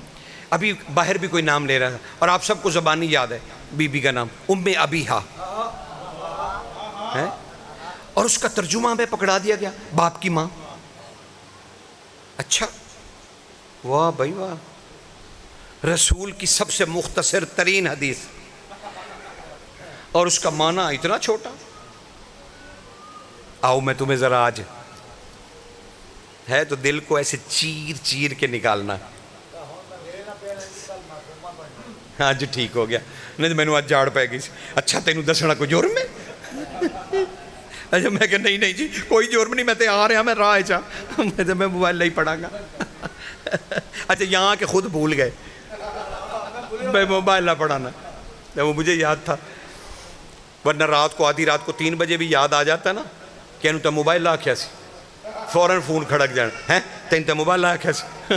ابھی باہر بھی کوئی نام لے رہا تھا، اور آپ سب کو زبانی یاد ہے بی بی کا نام ام ابیہا ہے، اور اس کا ترجمہ ہمیں پکڑا دیا گیا، باپ کی ماں۔ اچھا، واہ بھائی واہ، رسول کی سب سے مختصر ترین حدیث، اور اس کا معنی اتنا چھوٹا۔ آؤ میں تمہیں ذرا آج ہے تو دل کو ایسے چیر چیر کے نکالنا، آج ٹھیک ہو گیا، نہیں تو میں نے آج جاڑ پہ گئی، اچھا تینوں دسنا کوئی جرم ہے؟ اچھا میں کہ نہیں جی کوئی جرم نہیں، میں تے آ رہا، میں راہ چاہ، میں موبائل نہیں پڑھا گا۔ اچھا یہاں کے خود بھول گئے میں موبائل نہ پڑھانا، وہ مجھے یاد تھا، ورنہ رات کو آدھی رات کو 3 بجے بھی یاد آ جاتا نا کہ انہوں تے موبائل لا کیا سی، فوراً فون کھڑک جان، ہیں تین تے موبائل لا کیا سی،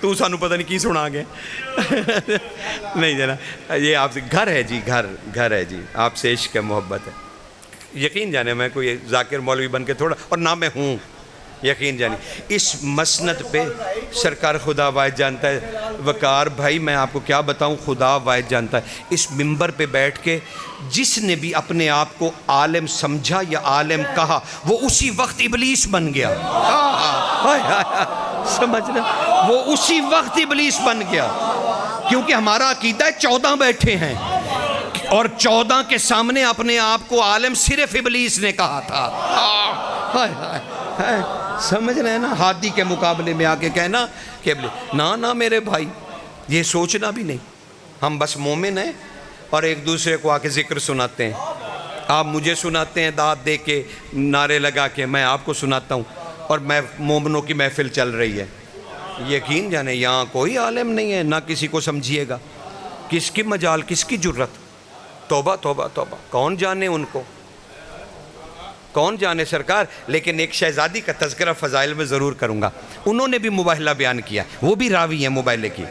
تو سانو پتہ نہیں کی سنا گے۔ نہیں جنا، یہ آپ سے گھر ہے جی، گھر ہے جی، آپ سے عشق ہے، محبت ہے، یقین جانے میں کوئی ذاکر مولوی بن کے تھوڑا، اور نہ میں ہوں، یقین جانے اس مسند پہ سرکار خدا واحد جانتا ہے، وقار بھائی میں آپ کو کیا بتاؤں، خدا واحد جانتا ہے، اس منبر پہ بیٹھ کے جس نے بھی اپنے آپ کو عالم سمجھا یا عالم کہا، وہ اسی وقت ابلیس بن گیا، سمجھنا، وہ اسی وقت ابلیس بن گیا، کیونکہ ہمارا عقیدہ ہے 14 بیٹھے ہیں، اور 14 کے سامنے اپنے آپ کو عالم صرف ابلیس نے کہا تھا۔ سمجھ رہے ہیں نا؟ ہادی کے مقابلے میں آ کے کہنا کہ نہ میرے بھائی، یہ سوچنا بھی نہیں، ہم بس مومن ہیں اور ایک دوسرے کو آ کے ذکر سناتے ہیں، آپ مجھے سناتے ہیں داد دے کے، نعرے لگا کے، میں آپ کو سناتا ہوں، اور میں مومنوں کی محفل چل رہی ہے۔ یقین جانے یہاں کوئی عالم نہیں ہے، نہ کسی کو سمجھیے گا، کس کی مجال، کس کی جرت، توبہ توبہ توبہ، کون جانے ان کو، کون جانے سرکار۔ لیکن ایک شہزادی کا تذکرہ فضائل میں ضرور کروں گا، انہوں نے بھی مباہلہ بیان کیا، وہ بھی راوی ہیں مباہلے کی،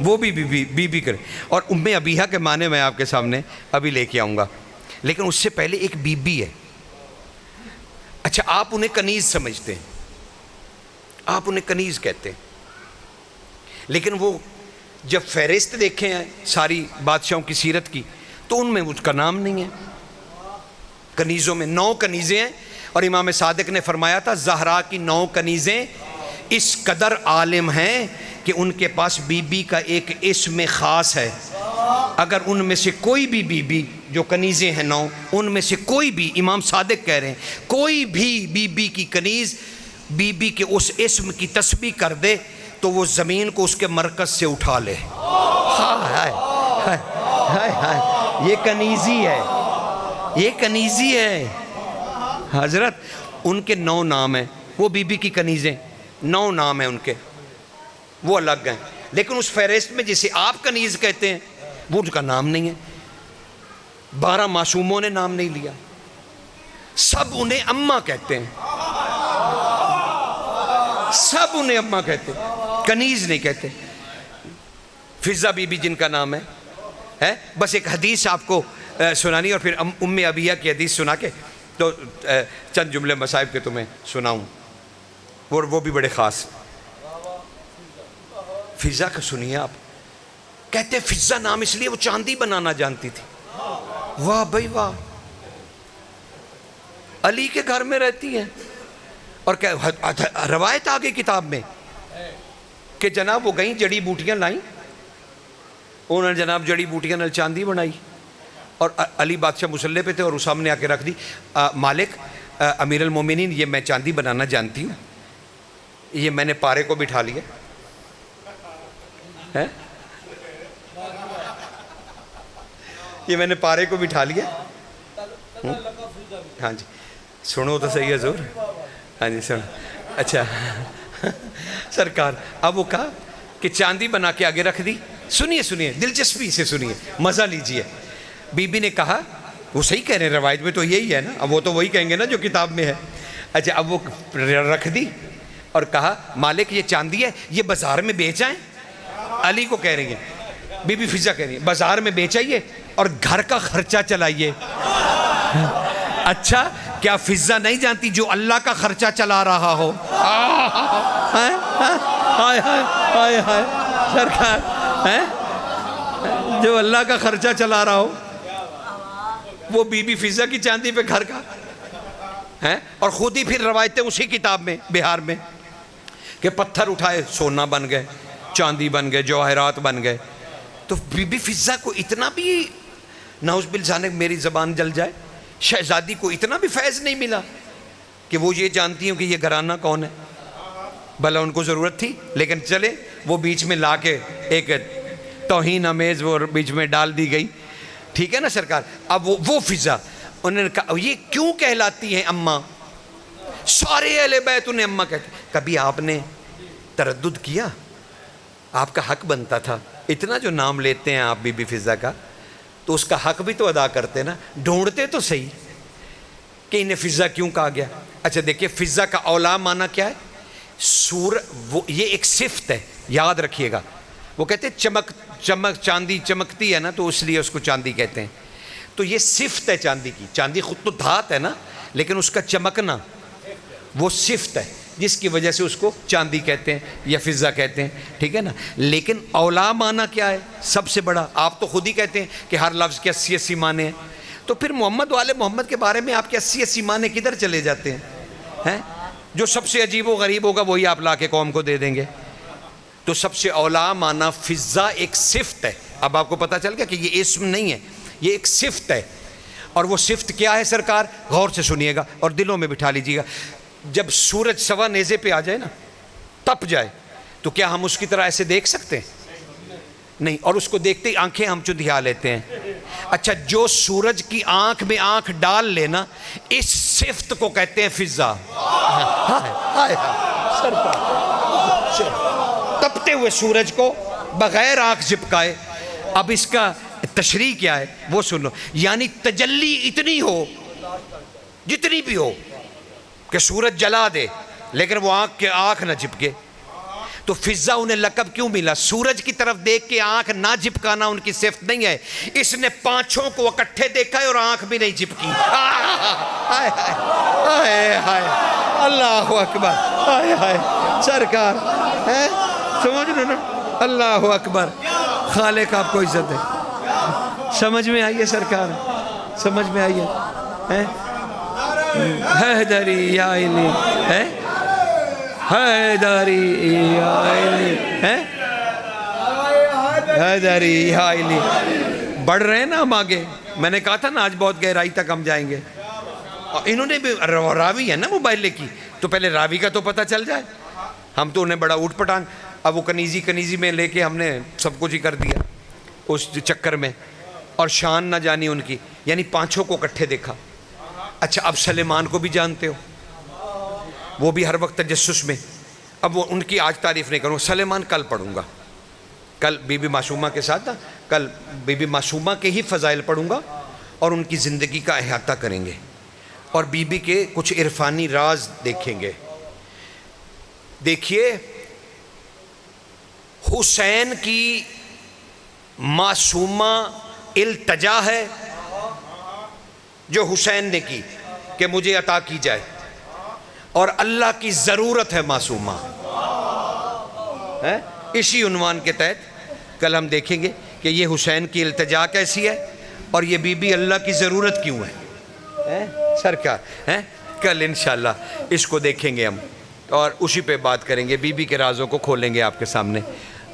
وہ بھی بی بی کرے، اور ام ابیہا کے معنی میں آپ کے سامنے ابھی لے کے آؤں گا، لیکن اس سے پہلے ایک بی بی ہے۔ اچھا آپ انہیں کنیز سمجھتے ہیں، آپ انہیں کنیز کہتے ہیں، لیکن وہ جب فہرست دیکھے ہیں ساری بادشاہوں کی سیرت کی تو ان میں اس کا نام نہیں ہے. کنیزوں میں 9 کنیزیں ہیں، اور امام صادق نے فرمایا تھا زہرا کی 9 کنیزیں اس قدر عالم ہیں کہ ان کے پاس بی بی کا ایک اسم خاص ہے. اگر ان میں سے کوئی بھی بی بی جو کنیزیں ہیں 9 ان میں سے کوئی بھی، امام صادق کہہ رہے ہیں، کوئی بھی بی بی کی کنیز بی بی کے اس اسم کی تسبیح کر دے تو وہ زمین کو اس کے مرکز سے اٹھا لے. ہائے ہائے ہائے ہائے، یہ کنیزی ہے، یہ کنیزی ہے حضرت. ان کے 9 نام ہیں، وہ بی بی کی کنیزیں 9 نام ہیں ان کے، وہ الگ ہیں. لیکن اس فہرست میں جسے آپ کنیز کہتے ہیں وہ ان کا نام نہیں ہے. 12 معصوموں نے نام نہیں لیا، سب انہیں اماں کہتے ہیں، سب انہیں اماں کہتے ہیں، کنیز نہیں کہتے. فضہ بی بی جن کا نام ہے. بس ایک حدیث آپ کو سنانی اور پھر ام ابیہ کی حدیث سنا کے تو چند جملے مصائب کے تمہیں سناؤں، وہ بھی بڑے خاص. فضہ کا سنیے آپ. کہتے فضہ نام اس لیے وہ چاندی بنانا جانتی تھی. واہ بھائی واہ، علی کے گھر میں رہتی ہیں اور روایت آ گئی کتاب میں کہ جناب وہ گئیں جڑی بوٹیاں لائیں، انہوں نے جناب جڑی بوٹیاں نال چاندی بنائی اور علی بادشاہ مسلح پہ تھے اور اس سامنے آ کے رکھ دی. مالک امیر المومنین یہ میں چاندی بنانا جانتی ہوں، یہ میں نے پارے کو بٹھا لیا ہے، یہ میں نے پارے کو بٹھا لیا. ہاں جی سنو تو صحیح حضور. ہاں جی سنو. اچھا سرکار اب وہ کہا کہ چاندی بنا کے آگے رکھ دی. سنیے سنیے دلچسپی سے سنیے، مزہ لیجئے. بی بی نے کہا، وہ صحیح کہہ رہے ہیں، روایت میں تو یہی ہے نا، اب وہ تو وہی کہیں گے نا جو کتاب میں ہے. اچھا اب وہ رکھ دی اور کہا مالک یہ چاندی ہے، یہ بازار میں بیچ آئیں. علی کو کہہ رہی ہیں، بی بی فضہ کہہ رہی ہیں بازار میں بیچ آئیے اور گھر کا خرچہ چلائیے. اچھا کیا فضہ نہیں جانتی جو اللہ کا خرچہ چلا رہا ہو؟ ہائے ہائے ہائے سرکار، جو اللہ کا خرچہ چلا رہا ہو وہ بی بی فضہ کی چاندی پہ گھر کا ہے. اور خود ہی پھر روایتیں اسی کتاب میں بہار میں کہ پتھر اٹھائے سونا بن گئے، چاندی بن گئے، جواہرات بن گئے. تو بی بی فضہ کو اتنا بھی نعوذ باللہ میری زبان جل جائے، شہزادی کو اتنا بھی فیض نہیں ملا کہ وہ یہ جانتی ہوں کہ یہ گھرانہ کون ہے. بھلا ان کو ضرورت تھی، لیکن چلے وہ بیچ میں لا کے ایک توہین امیز وہ بیچ میں ڈال دی گئی. ٹھیک ہے نا سرکار. اب وہ فضہ انہوں نے کہا یہ کیوں کہلاتی ہیں اماں؟ سارے اہل بیت انہیں اماں کہتے. کبھی آپ نے تردد کیا؟ آپ کا حق بنتا تھا، اتنا جو نام لیتے ہیں آپ بی بی فضہ کا تو اس کا حق بھی تو ادا کرتے نا، ڈھونڈتے تو صحیح کہ انہیں فضہ کیوں کہا گیا. اچھا دیکھیے فضہ کا اولا معنی کیا ہے؟ یہ ایک صفت ہے، یاد رکھیے گا. وہ کہتے ہیں چمک چاندی چمکتی ہے نا تو اس لیے اس کو چاندی کہتے ہیں. تو یہ صفت ہے چاندی کی. چاندی خود تو دھات ہے نا، لیکن اس کا چمکنا وہ صفت ہے جس کی وجہ سے اس کو چاندی کہتے ہیں یا فضہ کہتے ہیں. ٹھیک ہے نا. لیکن اولا معنی کیا ہے؟ سب سے بڑا. آپ تو خود ہی کہتے ہیں کہ ہر لفظ کے 80 معنی ہیں، تو پھر محمد والے محمد کے بارے میں آپ کے 80 معنی کدھر چلے جاتے ہیں؟ جو سب سے عجیب و غریب ہوگا وہی آپ لا کے قوم کو دے دیں گے. تو سب سے اولا معنی فضہ ایک صفت ہے. اب آپ کو پتہ چل گیا کہ یہ اسم نہیں ہے، یہ ایک صفت ہے. اور وہ صفت کیا ہے سرکار؟ غور سے سنیے گا اور دلوں میں بٹھا لیجیے گا. جب سورج سوا نیزے پہ آ جائے نا، تپ جائے، تو کیا ہم اس کی طرح ایسے دیکھ سکتے ہیں؟ نہیں. اور اس کو دیکھتے ہی آنکھیں ہم چندھیا لیتے ہیں. اچھا جو سورج کی آنکھ میں آنکھ ڈال لینا، اس صفت کو کہتے ہیں فضہ. تپتے ہوئے سورج کو بغیر آنکھ جھپکائے. اب اس کا تشریح کیا ہے وہ سنو. یعنی تجلی اتنی ہو، جتنی بھی ہو، کہ سورج جلا دے لیکن وہ آنکھ نہ جھپکے. تو فضہ انہیں لقب کیوں ملا؟ سورج کی طرف دیکھ کے آنکھ نہ جھپکانا ان کی صفت نہیں ہے. اس نے پانچوں کو اکٹھے دیکھا ہے اور آنکھ بھی نہیں جھپکی. اللہ اکبر. سرکار سمجھ رہے نا؟ اللہ اکبر، خالق آپ کو عزت ہے۔ سمجھ میں آئیے سرکار، سمجھ میں آئیے؟ حیدری یا علی، حیدری یا علی، حیدری یا علی۔ بڑھ رہے ہیں نا ہم آگے، میں نے کہا تھا نا آج بہت گہرائی تک ہم جائیں گے۔ اور انہوں نے بھی راوی ہے نا موبائل کی، تو پہلے راوی کا تو پتہ چل جائے۔ ہم تو انہیں بڑا اوٹ پٹانگ، اب وہ کنیزی میں لے کے ہم نے سب کچھ ہی کر دیا اس چکر میں، اور شان نہ جانی ان کی، یعنی پانچوں کو اکٹھے دیکھا۔ اچھا اب سلیمان کو بھی جانتے ہو، وہ بھی ہر وقت تجسس میں۔ اب وہ ان کی آج تعریف نہیں کروں، سلیمان کل پڑھوں گا، کل بی بی معصومہ کے ساتھ، کل بی بی معصومہ کے ہی فضائل پڑھوں گا اور ان کی زندگی کا احاطہ کریں گے، اور بی بی کے کچھ عرفانی راز دیکھیں گے۔ دیکھیے حسین کی معصومہ التجا ہے جو حسین نے کی کہ مجھے عطا کی جائے، اور اللہ کی ضرورت ہے معصومہ، اسی عنوان کے تحت کل ہم دیکھیں گے کہ یہ حسین کی التجا کیسی ہے اور یہ بی بی اللہ کی ضرورت کیوں ہے سرکار۔ کل انشاءاللہ اس کو دیکھیں گے ہم، اور اسی پہ بات کریں گے، بی بی کے رازوں کو کھولیں گے آپ کے سامنے،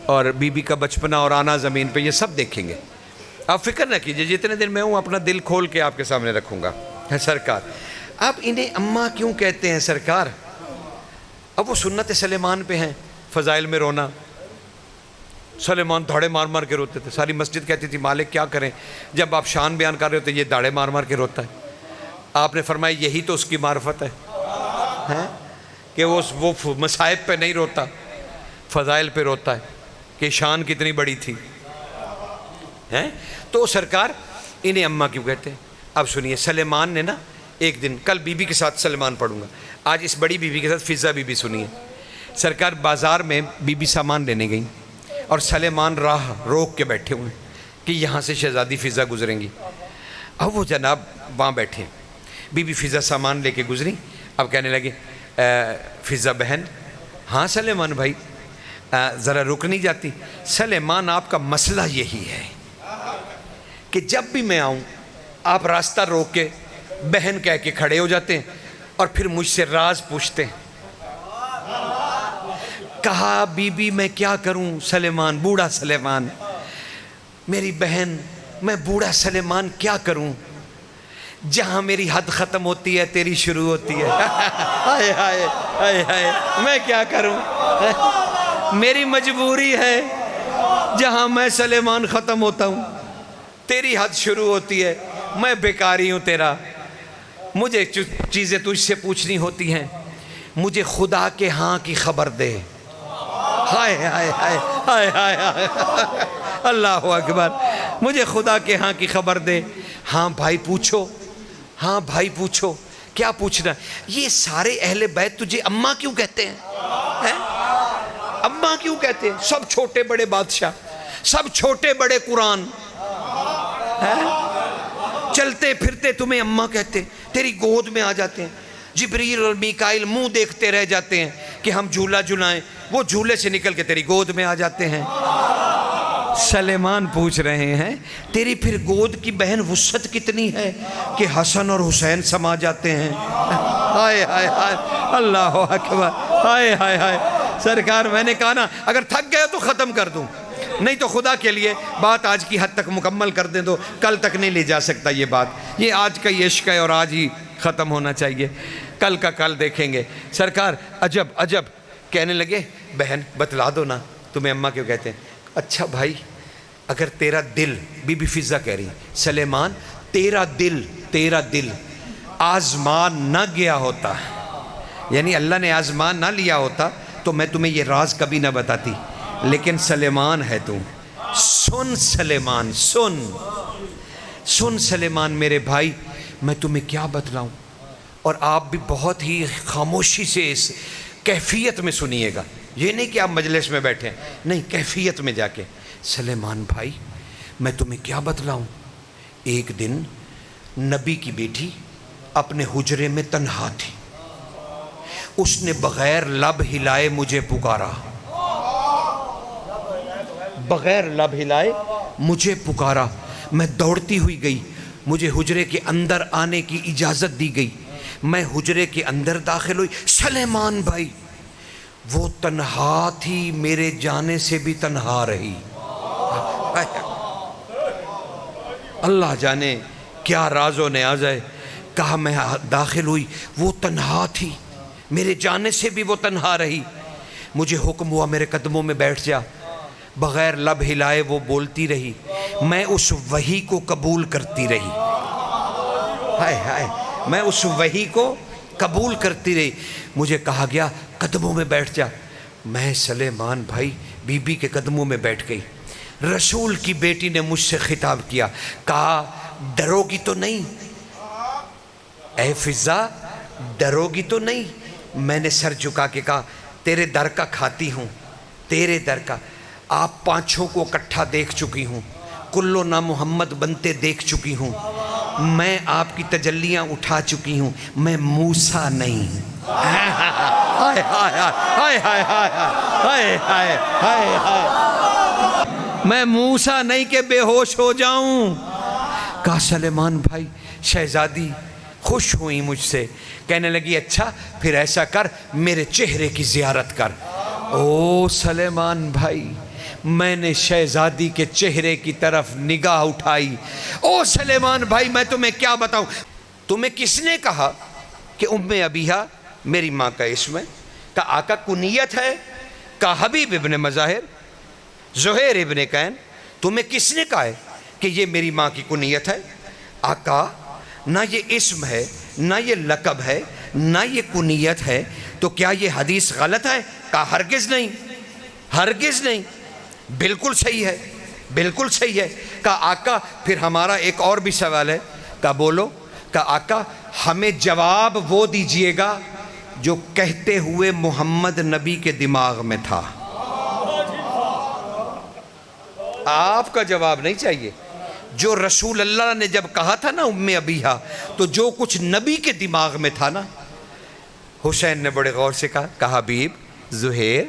اور بی بی کا بچپنا اور آنا زمین پہ، یہ سب دیکھیں گے۔ آپ فکر نہ کیجئے، جتنے دن میں ہوں اپنا دل کھول کے آپ کے سامنے رکھوں گا سرکار۔ آپ انہیں اماں کیوں کہتے ہیں سرکار؟ اب وہ سنت سلیمان پہ ہیں، فضائل میں رونا۔ سلیمان دھاڑے مار مار کے روتے تھے، ساری مسجد کہتی تھی مالک کیا کریں، جب آپ شان بیان کر رہے ہوتے یہ دھاڑے مار مار کے روتا ہے۔ آپ نے فرمایا یہی تو اس کی معرفت ہے کہ وہ مصائب پہ نہیں روتا، فضائل پہ روتا ہے کہ شان کتنی بڑی تھی۔ تو سرکار انہیں اماں کیوں کہتے ہیں؟ اب سنیے، سلیمان نے نا ایک دن، کل بی بی کے ساتھ سلیمان پڑھوں گا، آج اس بڑی بی بی کے ساتھ فضہ بی بی سنیے۔ سرکار بازار میں بی بی سامان لینے گئیں، اور سلیمان راہ روک کے بیٹھے ہوئے کہ یہاں سے شہزادی فضہ گزریں گی۔ اب وہ جناب وہاں بیٹھے، بی بی فضہ سامان لے کے گزری۔ اب کہنے لگے فضہ بہن، ہاں سلیمان بھائی ذرا رک نہیں جاتی؟ سلیمان آپ کا مسئلہ یہی ہے کہ جب بھی میں آؤں آپ راستہ روک کے بہن کہہ کے کھڑے ہو جاتے ہیں اور پھر مجھ سے راز پوچھتے ہیں۔ کہا بی بی میں کیا کروں سلیمان، بوڑھا سلیمان، میری بہن، میں بوڑھا سلیمان کیا کروں، جہاں میری حد ختم ہوتی ہے تیری شروع ہوتی ہے۔ ہائے ہائے ہائے ہائے، میں کیا کروں، میری مجبوری ہے، جہاں میں سلیمان ختم ہوتا ہوں تیری حد شروع ہوتی ہے، میں بیکاری ہوں تیرا، مجھے چیزیں تجھ سے پوچھنی ہوتی ہیں، مجھے خدا کے ہاں کی خبر دے۔ ہائے ہائے ہائے ہائے ہائے، اللہ اکبر، مجھے خدا کے ہاں کی خبر دے۔ ہاں بھائی پوچھو، ہاں بھائی پوچھو، کیا پوچھنا؟ یہ سارے اہل بیت تجھے اماں کیوں کہتے ہیں؟ اماں کیوں کہتے ہیں؟ سب چھوٹے بڑے بادشاہ، سب چھوٹے بڑے قرآن، چلتے پھرتے تمہیں اماں کہتے، تیری گود میں آ جاتے ہیں، جبریل اور میکائیل منہ دیکھتے رہ جاتے ہیں کہ ہم جھولا جھلائیں، وہ جھولے سے نکل کے تیری گود میں آ جاتے ہیں۔ سلیمان پوچھ رہے ہیں تیری پھر گود کی بہن وسعت کتنی ہے کہ حسن اور حسین سما جاتے ہیں؟ ہائے ہائے ہائے، اللہ اکبر، ہائے ہائے ہائے۔ سرکار میں نے کہا نا اگر تھک گیا تو ختم کر دوں، نہیں تو خدا کے لیے بات آج کی حد تک مکمل کر دیں، تو کل تک نہیں لے جا سکتا یہ بات، یہ آج کا یہ عشق ہے اور آج ہی ختم ہونا چاہیے، کل کا کل دیکھیں گے۔ سرکار عجب عجب، کہنے لگے بہن بتلا دو نا تمہیں اماں کیوں کہتے ہیں؟ اچھا بھائی اگر تیرا دل، بی بی فضہ کہہ رہی سلیمان تیرا دل آزمان نہ گیا ہوتا، یعنی اللہ نے آزمان نہ لیا ہوتا تو میں تمہیں یہ راز کبھی نہ بتاتی، لیکن سلیمان ہے تم، سن سلیمان، سن سلیمان میرے بھائی، میں تمہیں کیا بتلاؤں، اور آپ بھی بہت ہی خاموشی سے اس کیفیت میں سنیے گا، یہ نہیں کہ آپ مجلس میں بیٹھیں، نہیں کیفیت میں جا کے۔ سلیمان بھائی میں تمہیں کیا بتلاؤں، ایک دن نبی کی بیٹی اپنے حجرے میں تنہا تھی، اس نے بغیر لب ہلائے مجھے پکارا، بغیر لب ہلائے مجھے پکارا، میں دوڑتی ہوئی گئی، مجھے حجرے کے اندر آنے کی اجازت دی گئی، میں حجرے کے اندر داخل ہوئی، سلیمان بھائی وہ تنہا تھی، میرے جانے سے بھی تنہا رہی۔ اللہ جانے کیا راز و نیاز ہے۔ کہا میں داخل ہوئی، وہ تنہا تھی، میرے جانے سے بھی وہ تنہا رہی، مجھے حکم ہوا میرے قدموں میں بیٹھ جا، بغیر لب ہلائے وہ بولتی رہی، میں اس وحی کو قبول کرتی رہی، ہائے ہائے میں اس وحی کو قبول کرتی رہی۔ مجھے کہا گیا قدموں میں بیٹھ جا، میں سلیمان بھائی بی بی کے قدموں میں بیٹھ گئی۔ رسول کی بیٹی نے مجھ سے خطاب کیا، کہا ڈرو گی تو نہیں اے فضا، ڈرو گی تو نہیں؟ میں نے سر جھکا کے کہا تیرے در کا کھاتی ہوں، تیرے در کا، آپ پانچوں کو اکٹھا دیکھ چکی ہوں، کلو نا محمد بنتے دیکھ چکی ہوں، میں آپ کی تجلیاں اٹھا چکی ہوں، میں موسیٰ نہیں۔ ہائے ہائے ہائے ہائے ہائے ہائے ہائے ہائے، میں موسیٰ نہیں کہ بے ہوش ہو جاؤں۔ کہا سلیمان بھائی شہزادی خوش ہوئی مجھ سے، کہنے لگی اچھا پھر ایسا کر میرے چہرے کی زیارت کر۔ او سلیمان بھائی میں نے شہزادی کے چہرے کی طرف نگاہ اٹھائی، او سلیمان بھائی میں تمہیں کیا بتاؤں، تمہیں کس نے کہا کہ ام ابیہا میری ماں کا اسم ہے؟ کہا آقا کنیت ہے؟ کہا حبیب ابن مظاہر، زہیر ابن کین، تمہیں کس نے کہا ہے کہ یہ میری ماں کی کنیت ہے؟ آقا نہ یہ اسم ہے، نہ یہ لقب ہے، نہ یہ کنیت ہے، تو کیا یہ حدیث غلط ہے؟ کہا ہرگز نہیں، ہرگز نہیں، بالکل صحیح ہے، بالکل صحیح ہے۔ کہا آقا پھر ہمارا ایک اور بھی سوال ہے۔ کہا بولو۔ کہا آقا ہمیں جواب وہ دیجئے گا جو کہتے ہوئے محمد نبی کے دماغ میں تھا۔ آپ کا جواب نہیں چاہیے، جو رسول اللہ نے جب کہا تھا نا ام ابیہا، تو جو کچھ نبی کے دماغ میں تھا نا۔ حسین نے بڑے غور سے کہا حبیب زہیر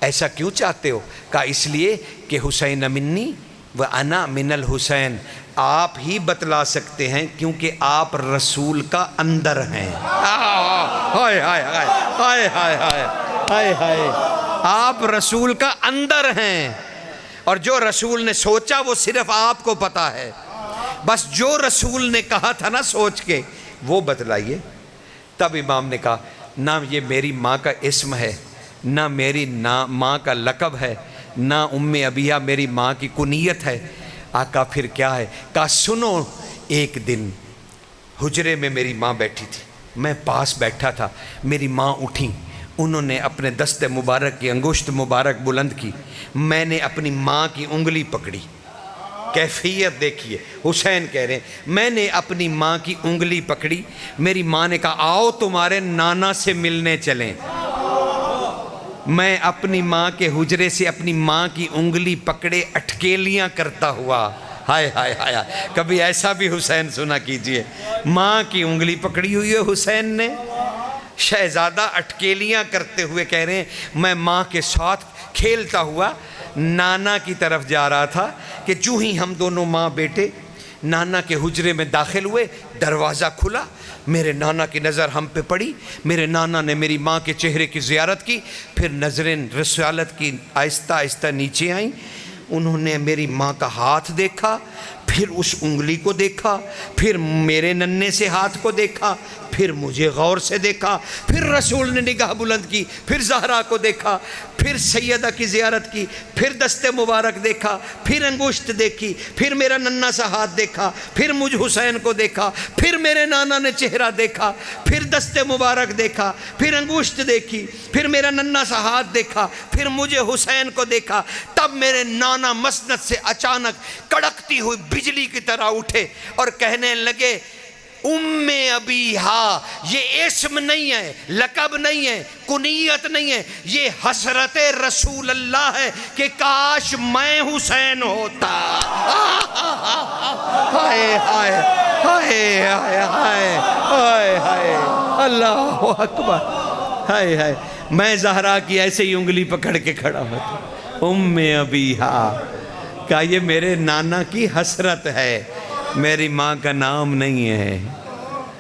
ایسا کیوں چاہتے ہو؟ کہا اس لیے کہ حسین منی و انا من الحسین، آپ ہی بتلا سکتے ہیں کیونکہ آپ رسول کا اندر ہیں۔ ہائے ہائے ہائے ہائے ہائے ہائے ہائے، آپ رسول کا اندر ہیں، اور جو رسول نے سوچا وہ صرف آپ کو پتا ہے، بس جو رسول نے کہا تھا نا سوچ کے وہ بتلائیے۔ تب امام نے کہا نہ یہ میری ماں کا اسم ہے، نہ میری ماں کا لقب ہے، نہ ام ابیہا میری ماں کی کنیت ہے۔ آقا پھر کیا ہے؟ کہا سنو، ایک دن حجرے میں میری ماں بیٹھی تھی، میں پاس بیٹھا تھا، میری ماں اٹھیں، انہوں نے اپنے دست مبارک کی انگشت مبارک بلند کی، میں نے اپنی ماں کی انگلی پکڑی، کیفیت دیکھیے، حسین کہہ رہے ہیں میں نے اپنی ماں کی انگلی پکڑی، میری ماں نے کہا آؤ تمہارے نانا سے ملنے چلیں۔ میں اپنی ماں کے حجرے سے اپنی ماں کی انگلی پکڑے اٹکیلیاں کرتا ہوا، ہائے ہائے ہائے، کبھی ایسا بھی حسین سنا کیجئے، ماں کی انگلی پکڑی ہوئی ہے حسین نے، شہزادہ اٹکیلیاں کرتے ہوئے کہہ رہے ہیں میں ماں کے ساتھ کھیلتا ہوا نانا کی طرف جا رہا تھا کہ جو ہی ہم دونوں ماں بیٹے نانا کے حجرے میں داخل ہوئے، دروازہ کھلا، میرے نانا کی نظر ہم پہ پڑی، میرے نانا نے میری ماں کے چہرے کی زیارت کی، پھر نظریں رسالت کی آہستہ آہستہ نیچے آئیں، انہوں نے میری ماں کا ہاتھ دیکھا، پھر اس انگلی کو دیکھا، پھر میرے ننے سے ہاتھ کو دیکھا، پھر مجھے غور سے دیکھا، پھر رسول نے نگاہ بلند کی، پھر زہرا کو دیکھا، پھر سیدہ کی زیارت کی، پھر دست مبارک دیکھا، پھر انگشت دیکھی، پھر میرا ننا سا ہاتھ دیکھا، پھر مجھ حسین کو دیکھا، پھر میرے نانا نے چہرہ دیکھا، پھر دست مبارک دیکھا، پھر انگشت دیکھی، پھر میرا ننا سا ہاتھ دیکھا، پھر مجھے حسین کو دیکھا۔ تب میرے نانا مسند سے اچانک کڑکتی ہوئی بجلی کی طرح اٹھے اور کہنے لگے ام ابیہا یہ اسم نہیں ہے، لقب نہیں ہے، کنیت نہیں ہے، یہ حسرت رسول اللہ ہے کہ کاش میں حسین ہوتا۔ ہائے ہائے ہائے ہائے ہائے ہائے ہائے اللہ اکبر، ہائے ہائے میں زہرا کی ایسے ہی انگلی پکڑ کے کھڑا ہوتا، ام ابیہا، کہا یہ میرے نانا کی حسرت ہے، میری ماں کا نام نہیں ہے،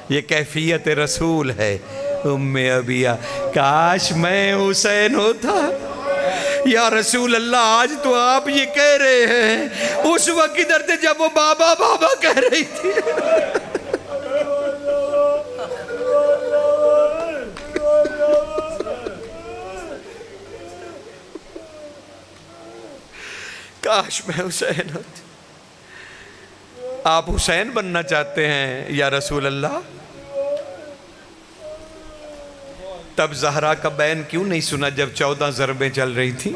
یہ کیفیت رسول ہے، ام ابیہا۔ کاش میں حسین ہوتا یا رسول اللہ، آج تو آپ یہ کہہ رہے ہیں، اس وقت ادھر تھے جب وہ بابا بابا کہہ رہی تھی۔ کاش میں حسین ہوتا۔ آپ حسین بننا چاہتے ہیں یا رسول اللہ؟ تب زہرا کا بین کیوں نہیں سنا جب 14 ضربیں چل رہی تھی؟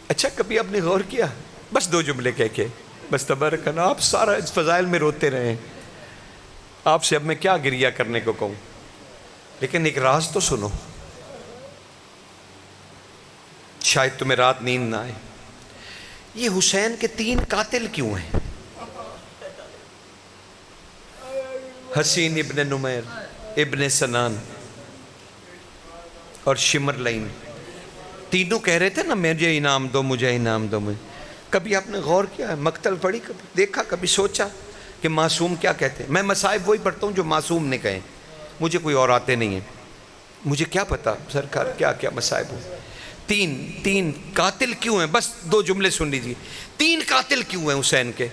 اچھا کبھی آپ نے غور کیا؟ بس 2 جملے کہہ کے بس تبارک اللہ، آپ سارا اس فضائل میں روتے رہے، آپ سے اب میں کیا گریہ کرنے کو کہوں، لیکن ایک راز تو سنو، شاید تمہیں رات نیند نہ آئے۔ یہ حسین کے 3 قاتل کیوں ہیں؟ حسین ابن نمیر، ابن سنان اور شمر لین، تینوں کہہ رہے تھے نا مجھے انعام دو، مجھے انعام دو۔ کبھی آپ نے غور کیا ہے، مقتل پڑھی، کبھی دیکھا، کبھی سوچا کہ معصوم کیا کہتے ہیں؟ میں مصائب وہی پڑھتا ہوں جو معصوم نے کہیں، مجھے کوئی اور آتے نہیں ہیں، مجھے کیا پتا سرکار کیا کیا مصائب ہوں۔ تین قاتل کیوں ہیں؟ بس 2 جملے سن لیجیے، 3 قاتل کیوں ہیں حسین کے؟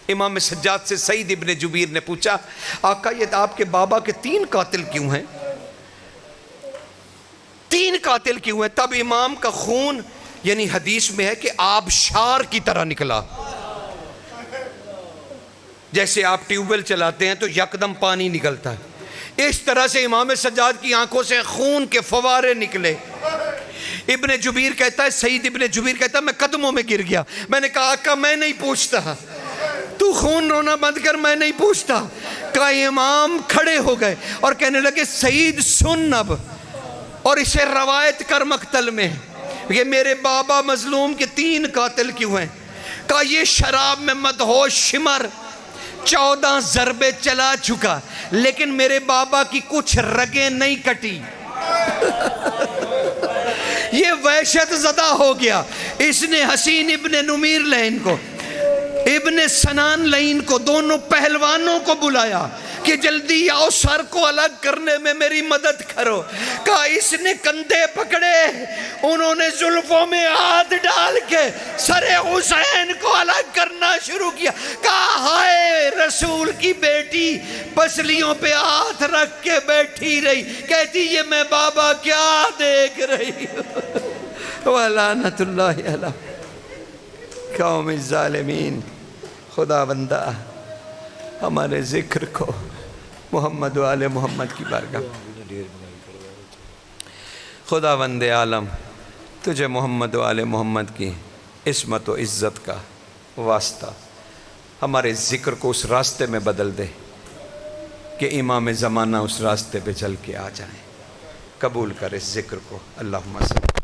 امام سجاد سے سعید ابن جبیر نے پوچھا، آقا یہ آپ کے بابا کے 3 قاتل کیوں ہیں؟ 3 قاتل کیوں ہیں؟ تب امام کا خون، یعنی حدیث میں ہے کہ آبشار کی طرح نکلا، جیسے آپ ٹیوب ویل چلاتے ہیں تو یکدم پانی نکلتا ہے، اس طرح سے امام سجاد کی آنکھوں سے خون کے فوارے نکلے۔ ابن جبیر کہتا ہے، سعید ابن جبیر کہتا ہے میں قدموں میں گر گیا، میں نے کہا آقا میں نہیں پوچھتا، تو خون رونا بند کر، میں نہیں پوچھتا۔ کہا امام کھڑے ہو گئے اور کہنے لگے سعید سن اب، اور اسے روایت کر مقتل میں، یہ میرے بابا مظلوم کے 3 قاتل کیوں ہیں؟ کہا یہ شراب میں مدہوش شمر 14 ضربے چلا چکا، لیکن میرے بابا کی کچھ رگیں نہیں کٹی، یہ وحشت زدہ ہو گیا۔ اس نے حسین ابن نمیر لین کو، ابن سنان لین کو، دونوں پہلوانوں کو بلایا کہ جلدی آؤ، سر کو الگ کرنے میں میری مدد کرو۔ کہا اس نے کندھے پکڑے، انہوں نے زلفوں میں ہاتھ ڈال کے سر حسین کو الگ کرنا شروع کیا۔ کہا ہائے رسول کی بیٹی، پسلیوں پہ ہاتھ رکھ کے بیٹھی رہی، کہتی یہ میں بابا کیا دیکھ رہی ہوں۔ وَلَعْنَةُ اللَّهِ عَلَىٰ قوم الظالمین۔ خدا بندہ ہمارے ذکر کو محمد و آل محمد کی بارگاہ، خدا بند عالم تجھے محمد و آل محمد کی عصمت و عزت کا واسطہ ہمارے ذکر کو اس راستے میں بدل دے کہ امام زمانہ اس راستے پہ چل کے آ جائیں۔ قبول کر اس ذکر کو، اللہم صلی